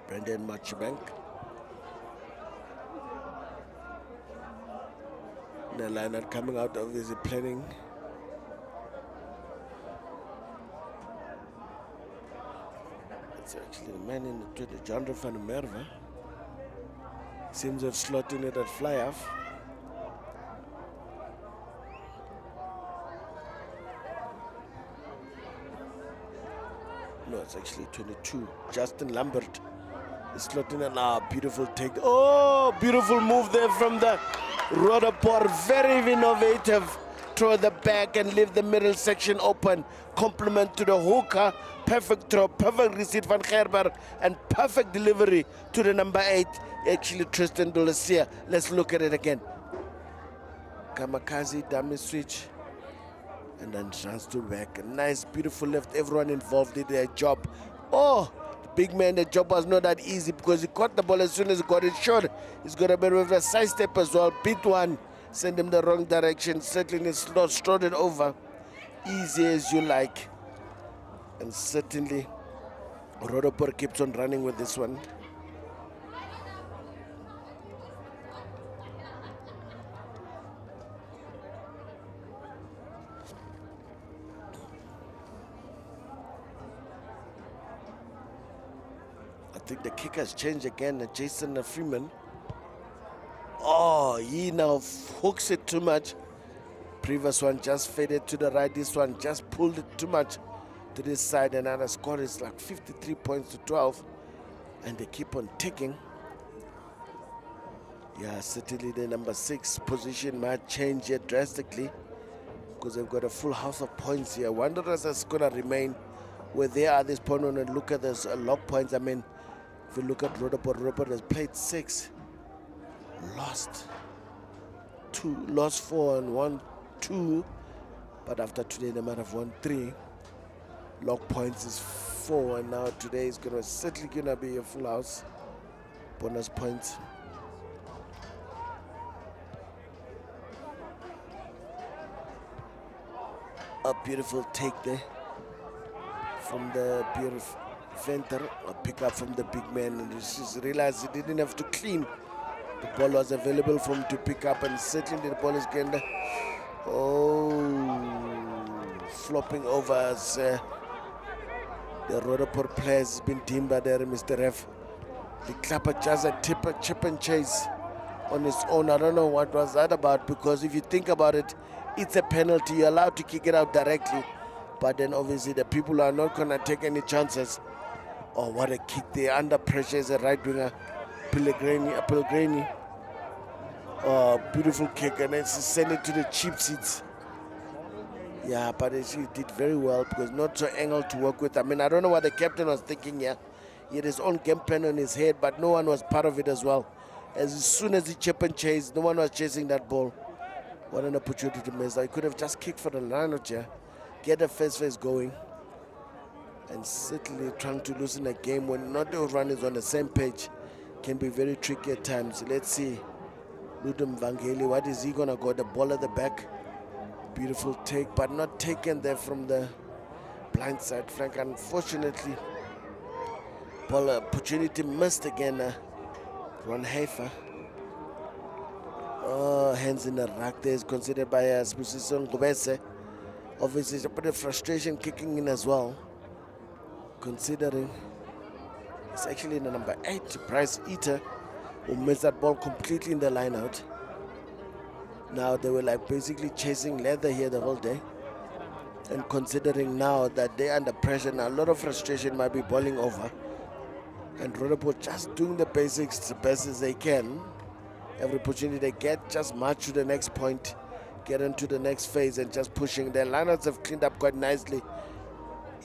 Brendan Muchbank. The lineup coming out, obviously planning. It's actually the man in the 20, Jandre van der Merwe. Seems to have slotted it at fly off. No, it's actually 22. Justin Lambert is slotting it now. Beautiful take. Oh, beautiful move there from the Roodepoort. Very innovative. Throw the back and leave the middle section open. Compliment to the hooker. Perfect throw, perfect receipt van Gerber, and perfect delivery to the number 8. Actually, Tristan Dolacia. Let's look at it again. Kamikaze, dummy switch. And then transfer back. A nice, beautiful left. Everyone involved did their job. Oh, the big man, the job was not that easy because he caught the ball as soon as he got it short. He's got a bit of a side step as well. Beat one. Send him the wrong direction. Certainly it's not strode it over. Easy as you like. And certainly Roodepoort keeps on running with this one. I think the kick has changed again. Jason Freeman. Oh, he now hooks it too much. Previous one just faded to the right. This one just pulled it too much to this side. And now the score is like 53 points to 12. And they keep on ticking. Yeah, certainly the number 6 position might change here drastically because they've got a full house of points here. Wanderers is going to remain where they are at this point. When you look at those log points, I mean, if you look at Roodepoort has played 6, lost 2, lost 4 and won 2. But after today, they might have won 3. Log points is 4, and now today is certainly gonna be a full house. Bonus points. A beautiful take there from the beautiful Venter. A pick up from the big man, and he just realized he didn't have to clean. The ball was available for him to pick up, and certainly the ball is getting flopping over as the Roodepoort players has been deemed by there, Mr. Ref. The clapper just a chip and chase on his own. I don't know what was that about, because if you think about it, it's a penalty. You're allowed to kick it out directly, but then obviously the people are not going to take any chances. Oh, what a kick there. Under pressure is a right winger, Pellegrini. Oh, beautiful kick, and then send it to the cheap seats. Yeah, but he did very well, because not so angled to work with. I mean, I don't know what the captain was thinking here. He had his own game plan on his head, but no one was part of it as well. As soon as he chip and chased, no one was chasing that ball. What an opportunity to miss. I could have just kicked for the line out here, get the first phase going, and certainly trying to loosen a game when not everyone is on the same page can be very tricky at times. Let's see. Ludum Vangeli, what is he going to go? The ball at the back. Beautiful take, but not taken there from the blind side, Frank. Unfortunately, ball opportunity missed again. Ron Hafer. Oh, hands in the rack there is considered by Spusiso Ngubese. Obviously, it's a bit of frustration kicking in as well, considering it's actually the number 8, Bryce Eater, who missed that ball completely in the line out. Now they were like basically chasing leather here the whole day. And considering now that they're under pressure, now a lot of frustration might be boiling over. And Roodepoort just doing the basics the best as they can. Every opportunity they get, just march to the next point, get into the next phase, and just pushing. Their lineouts have cleaned up quite nicely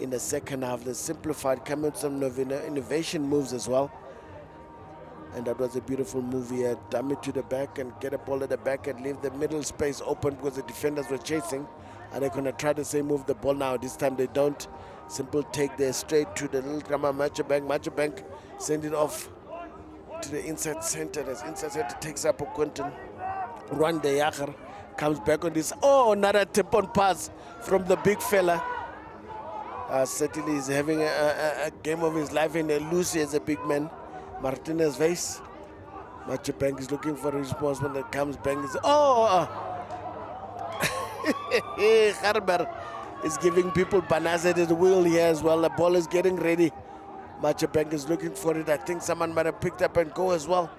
in the second half. They simplified, come with some innovation moves as well. And that was a beautiful move here. Dump it to the back and get a ball at the back and leave the middle space open, because the defenders were chasing. And they're going to try the same move the ball now. This time they don't. Simple take there straight to the little Grandma Machabank. Send it off to the inside center. As inside center takes up a Quentin. Run the Yacher comes back on this. Oh, another tip on pass from the big fella. Certainly he's having a game of his life in Lucy as a big man. Martinez Weiss. Machabank is looking for a response when it comes back. Harber is giving people bananas at the wheel here as well. The ball is getting ready. Machabank is looking for it. I think someone might have picked up and go as well.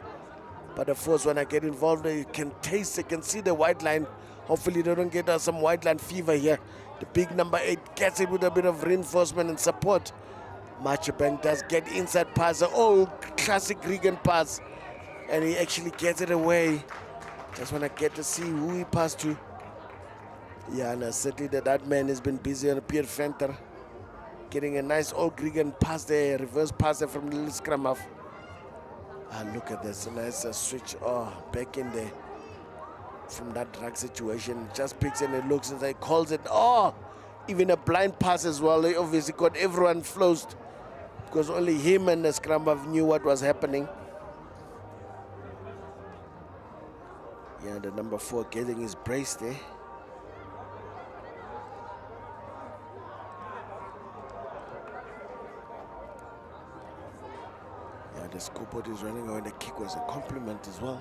But of course, when I get involved, you can taste, you can see the white line. Hopefully they don't get some white line fever here. The big number 8 gets it with a bit of reinforcement and support. Machabank does get inside pass. Oh, classic Regan pass. And he actually gets it away. Just want to get to see who he passed to. Yeah, and certainly that man has been busy on Pierre Venter. Getting a nice old Gregan pass there, reverse pass there from the little scrum half. Look at this, a nice switch. Oh, back in there from that drag situation. Just picks and it looks and he calls it. Oh, even a blind pass as well. He obviously got everyone closed, because only him and the scrum half knew what was happening. Yeah, the number 4 getting his brace there. The scoreboard is running away. The kick was a compliment as well.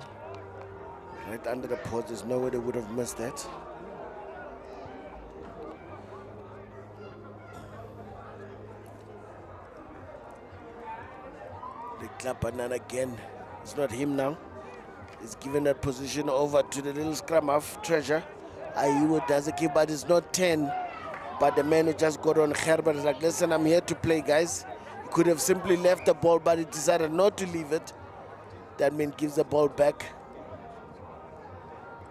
Right under the post, there's no way they would have missed that. The club banana again. It's not him now. He's given that position over to the little scrum half Treasure. Ayiwo does a kick, but it's not 10. But the man who just got on Herbert is like, listen, I'm here to play, guys. Could have simply left the ball, but he decided not to leave it. That means gives the ball back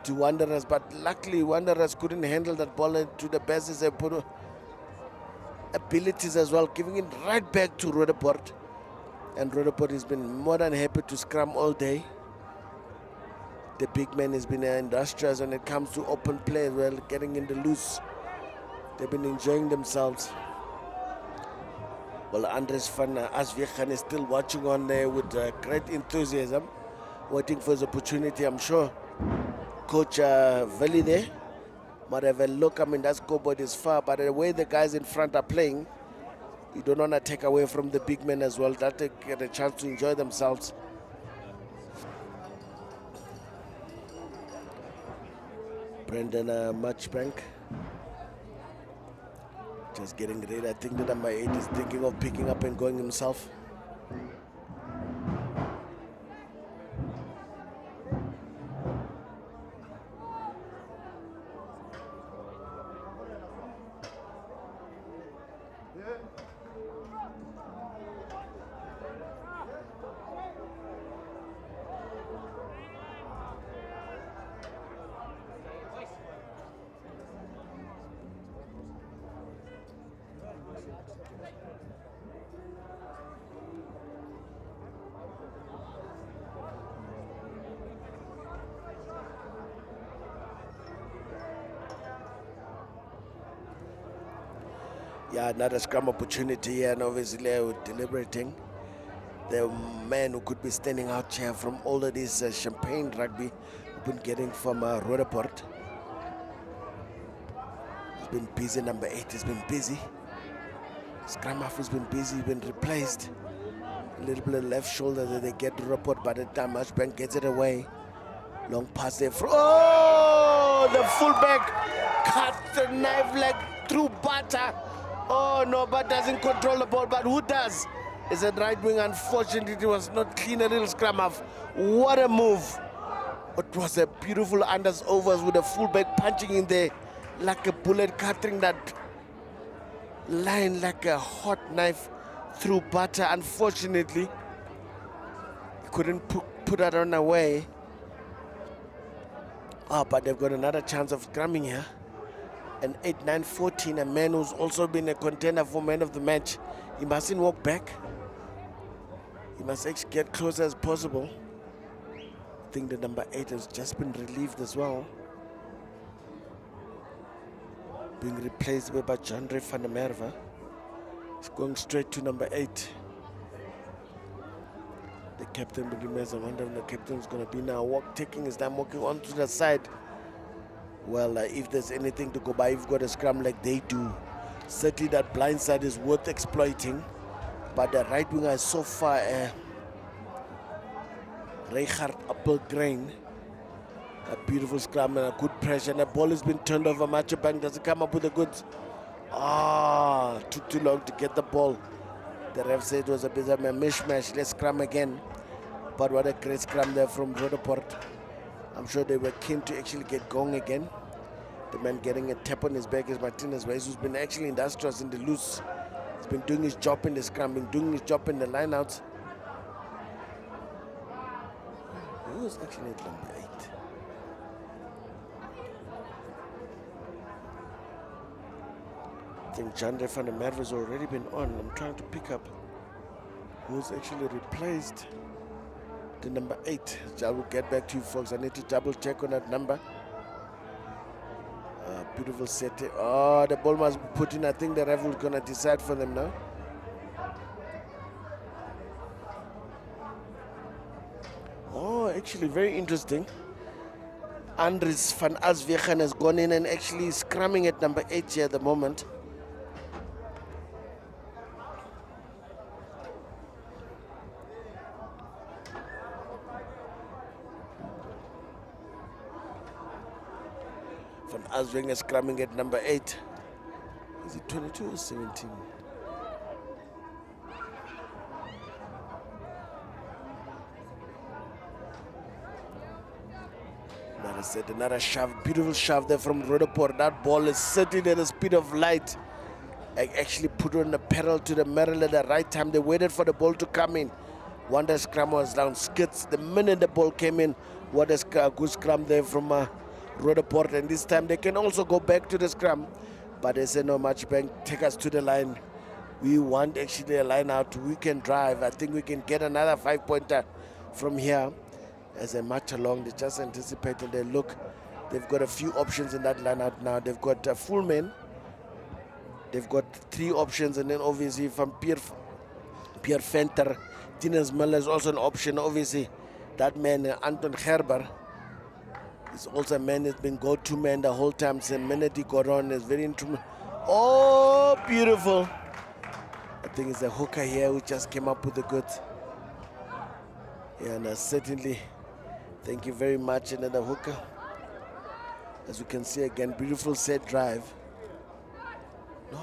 to Wanderers, but luckily Wanderers couldn't handle that ball to the best as they put abilities as well, giving it right back to Roodepoort. And Roodepoort has been more than happy to scrum all day. The big man has been industrious when it comes to open play as well, getting in the loose. They've been enjoying themselves. Well, Andres van Aswegen is still watching on there with great enthusiasm, waiting for his opportunity. I'm sure Coach Veli there might have a look. I mean, that scoreboard is far, but the way the guys in front are playing, you don't want to take away from the big men as well, that they get a chance to enjoy themselves. Brendan Matchbank just getting ready. I think the number 8 is thinking of picking up and going himself. Yeah, another scrum opportunity, and obviously we're deliberating. The man who could be standing out here from all of this champagne rugby we've been getting from Roodepoort. He's been busy, number 8 has been busy. Scrum half has been busy, been replaced. A little bit of left shoulder that they get to Roodepoort. By the time Matchbank gets it away, long pass there. Oh, the fullback cuts the knife like through butter. Oh no, but doesn't control the ball, but who does? It's a right wing. Unfortunately, it was not clean, a little scrum half. What a move. It was a beautiful unders overs with a fullback punching in there like a bullet, cutting that line like a hot knife through butter. Unfortunately, he couldn't put that on away. Oh, but they've got another chance of scrumming here. And 8-9-14, a man who's also been a contender for man of the match. He mustn't walk back. He must actually get closer as possible. I think the number 8 has just been relieved as well, being replaced by Jandre van der Merwe. He's going straight to number 8. The captain remains. I wonder if the captain's going to be now taking his time, walking onto the side. Well, if there's anything to go by, you've got a scrum like they do. Certainly that blind side is worth exploiting. But the right winger is so far, Reichard Appelgrein. A beautiful scrum and a good pressure. And the ball has been turned over. Matchbank doesn't come up with the goods. Took too long to get the ball. The ref said it was a bit of a mishmash. Let's scrum again. But what a great scrum there from Roodepoort. I'm sure they were keen to actually get going again. The man getting a tap on his back is Martinez Weiss, who's been actually industrious in the loose. He's been doing his job in the scrum, been doing his job in the lineouts. Who was actually at number 8? I think Jandre van der Merwe has already been on. I'm trying to pick up who's actually replaced the number 8. I will get back to you folks. I need to double check on that number. Beautiful set. Oh, the ball must be put in. I think the ref is going to decide for them now. Oh, actually very interesting. Andries van Aswegen has gone in and actually scrumming at number 8 here at the moment. Van Aswegen is scrumming at number 8. Is it 22 or 17? That is it. Another shove, beautiful shove there from Roodepoort. That ball is certainly at the speed of light. I actually put on the pedal to the metal at the right time. They waited for the ball to come in. Wonder scrum was down. Skits. The minute the ball came in, what a good scrum there from Roodepoort. And this time they can also go back to the scrum. But they say no, Matchbank, take us to the line. We want actually a line out. We can drive. I think we can get another 5-pointer from here. As they march along, they just anticipate and they look. They've got a few options in that line out now. They've got Fullman, They've got three options, and then obviously from Pierre Venter, Tinus Miller is also an option. Obviously, that man, Anton Gerber, is also a man that's been go-to man the whole time. So minute he got on is very interesting. Oh, beautiful. I think it's a hooker here who just came up with the goods. Yeah, and certainly, thank you very much, another hooker. As you can see again, beautiful set drive. No,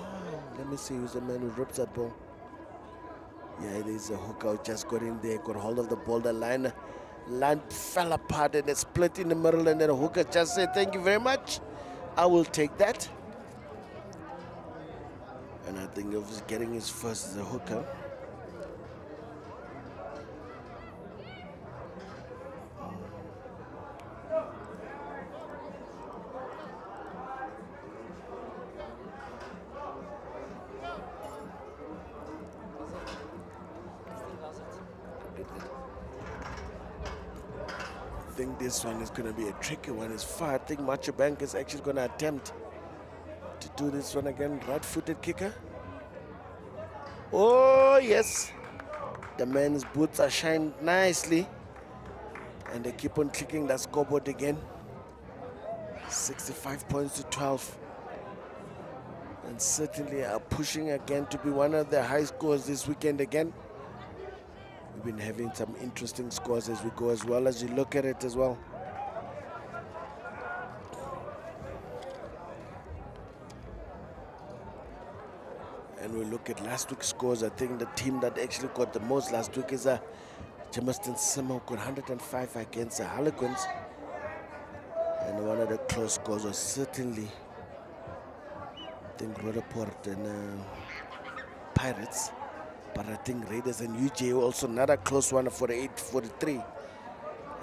let me see who's the man who rips that ball. Yeah, there's a hooker who just got in there, got hold of the ball. The line fell apart and it split in the middle, and then the hooker just said, thank you very much. I will take that. And I think he was getting his first as a hooker. I think this one is going to be a tricky one. It's far. I think Machabank is actually going to attempt to do this one again. Right-footed kicker. Oh, yes. The man's boots are shined nicely. And they keep on clicking that scoreboard again. 65 points to 12. And certainly are pushing again to be one of the high scores this weekend again. We've been having some interesting scores as we go, as well as you look at it as well. And we look at last week's scores. I think the team that actually got the most last week is Jamestown Simmo, got 105 against the Harlequins. And one of the close scores was certainly, I think, Roodepoort and Pirates. But I think Raiders and UJ also another close one, 48-43.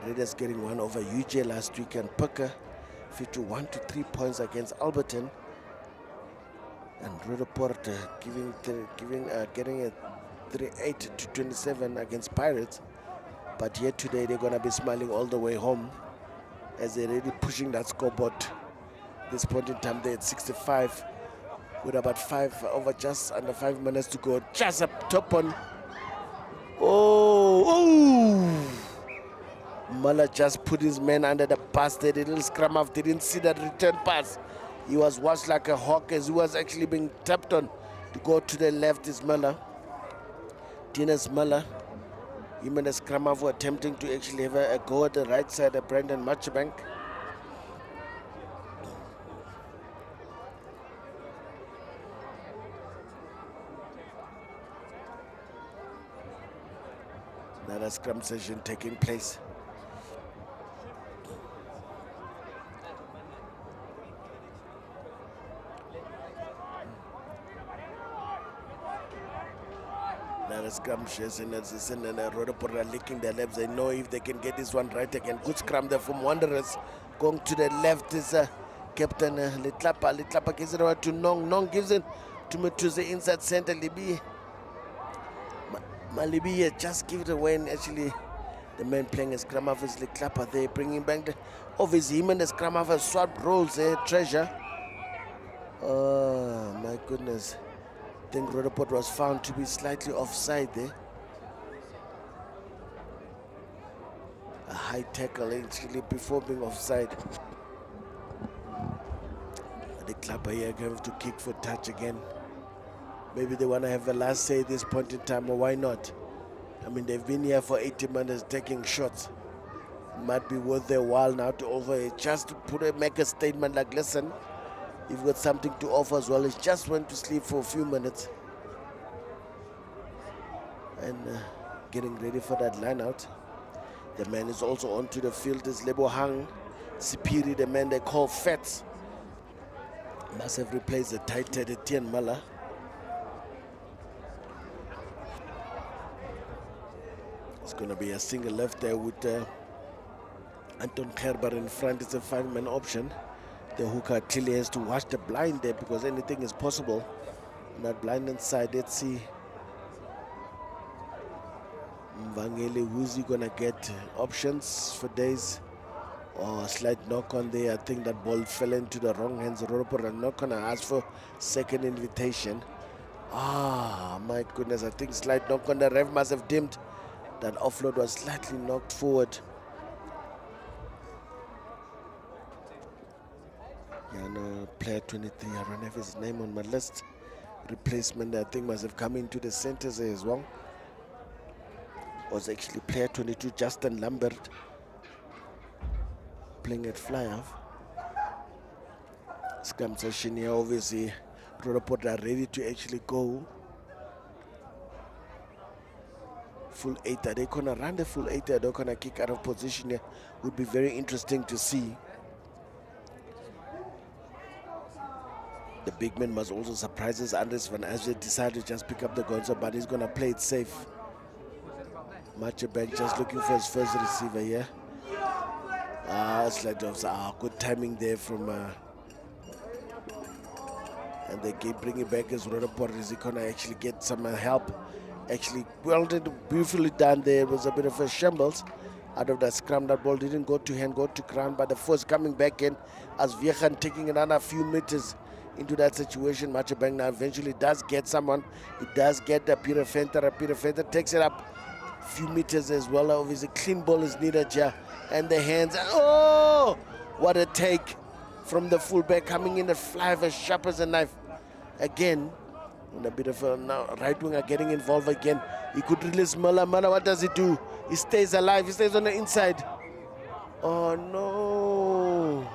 Raiders getting one over UJ last week, and Pucker 51 to 3 points against Alberton. And Roodepoort getting a 38 to 27 against Pirates. But yet today they're gonna be smiling all the way home, as they're really pushing that scoreboard. This point in time they're at 65. With about just under 5 minutes to go. Just up top on. Oh! Muller just put his man under the bus. They did a little scrum off. They didn't see that return pass. He was watched like a hawk as he was actually being tapped on to go to the left. Is Muller. Tinus Muller. Him and the scrum off were attempting to actually have a go at the right side of Brandon Machabank. Another scrum session taking place. Another scrum session, and Roodepoort are licking their lips. They know if they can get this one right again. Good scrum there from Wanderers. Going to the left is Captain Litlapa. Litlapa gives it over to Nong. Nong gives it to the inside center. Malibi just give it away, and actually the man playing a scrum half is Clapper there, bringing back the obviously him and the scrum half have swapped roles there. Treasure. Oh my goodness. I think Roodepoort was found to be slightly offside there. A high tackle actually before being offside. The Clapper here going to kick for touch again. Maybe they want to have a last say at this point in time, or why not? I mean, they've been here for 80 minutes taking shots. It might be worth their while now to offer it, just to make a statement like, listen, you've got something to offer as well. It's just went to sleep for a few minutes. And getting ready for that line out. The man is also onto the field is Lebo Hang Sipiri, the man they call Fats. Must have replaced the tight-headed Tien Mala. It's going to be a single left there with Anton Gerber in front. It's a 5-man option. The hooker clearly has to watch the blind there, because anything is possible on that blind inside. Let's see Mvangeli, who's he going to get options for days. Oh, slight knock on there. I think that ball fell into the wrong hands. Roodepoort are not going to ask for second invitation. Ah, my goodness. I think slight knock on the ref must have dimmed. That offload was slightly knocked forward. Yeah, no, player 23. I don't have his name on my list. Replacement, I think, must have come into the centers as well. Was actually player 22, Justin Lambert, playing at fly half. Scrum session here, obviously. Roodepoort are ready to actually go. Full 8. Are they going to run the full 8? Are they going to kick out of position here? Would be very interesting to see. The big man must also surprise us. Andres Van Asje decided to just pick up the gonzo, but he's going to play it safe. Matchback just looking for his first receiver here. Slide offs. Good timing there from. And they keep bringing back as Roodepoort. Is he going to actually get some help? Actually, well done, beautifully done there. It was a bit of a shambles out of that scrum. That ball didn't go to hand, go to ground, but the force coming back in as Viechan taking another few meters into that situation. Matchback now eventually does get someone. It does get Peter Venter. Peter Venter takes it up a few meters as well. Obviously, clean ball is needed here. And the hands. Oh, what a take from the fullback coming in the fly as sharp as a knife. Again, and a bit of a right winger getting involved again. He could release Muller. Muller, what does he do? He stays alive. He stays on the inside. Oh, no.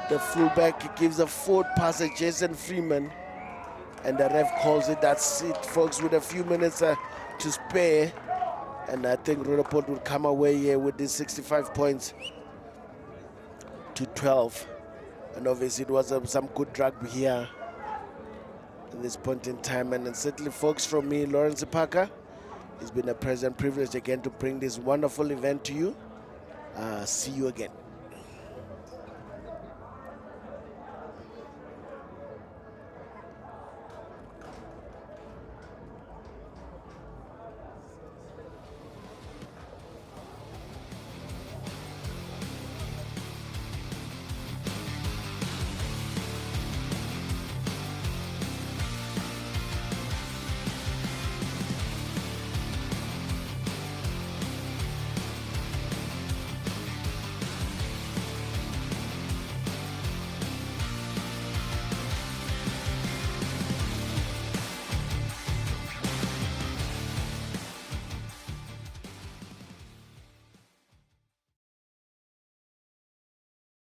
The fullback gives a forward pass to Jason Freeman. And the ref calls it. That's it, folks, with a few minutes to spare. And I think Roodepoort would come away here with these 65 points to 12. And obviously it was some good rugby here in this point in time. And certainly, folks, from me, Lawrence Parker, it's been a pleasure and privilege again to bring this wonderful event to you. See you again.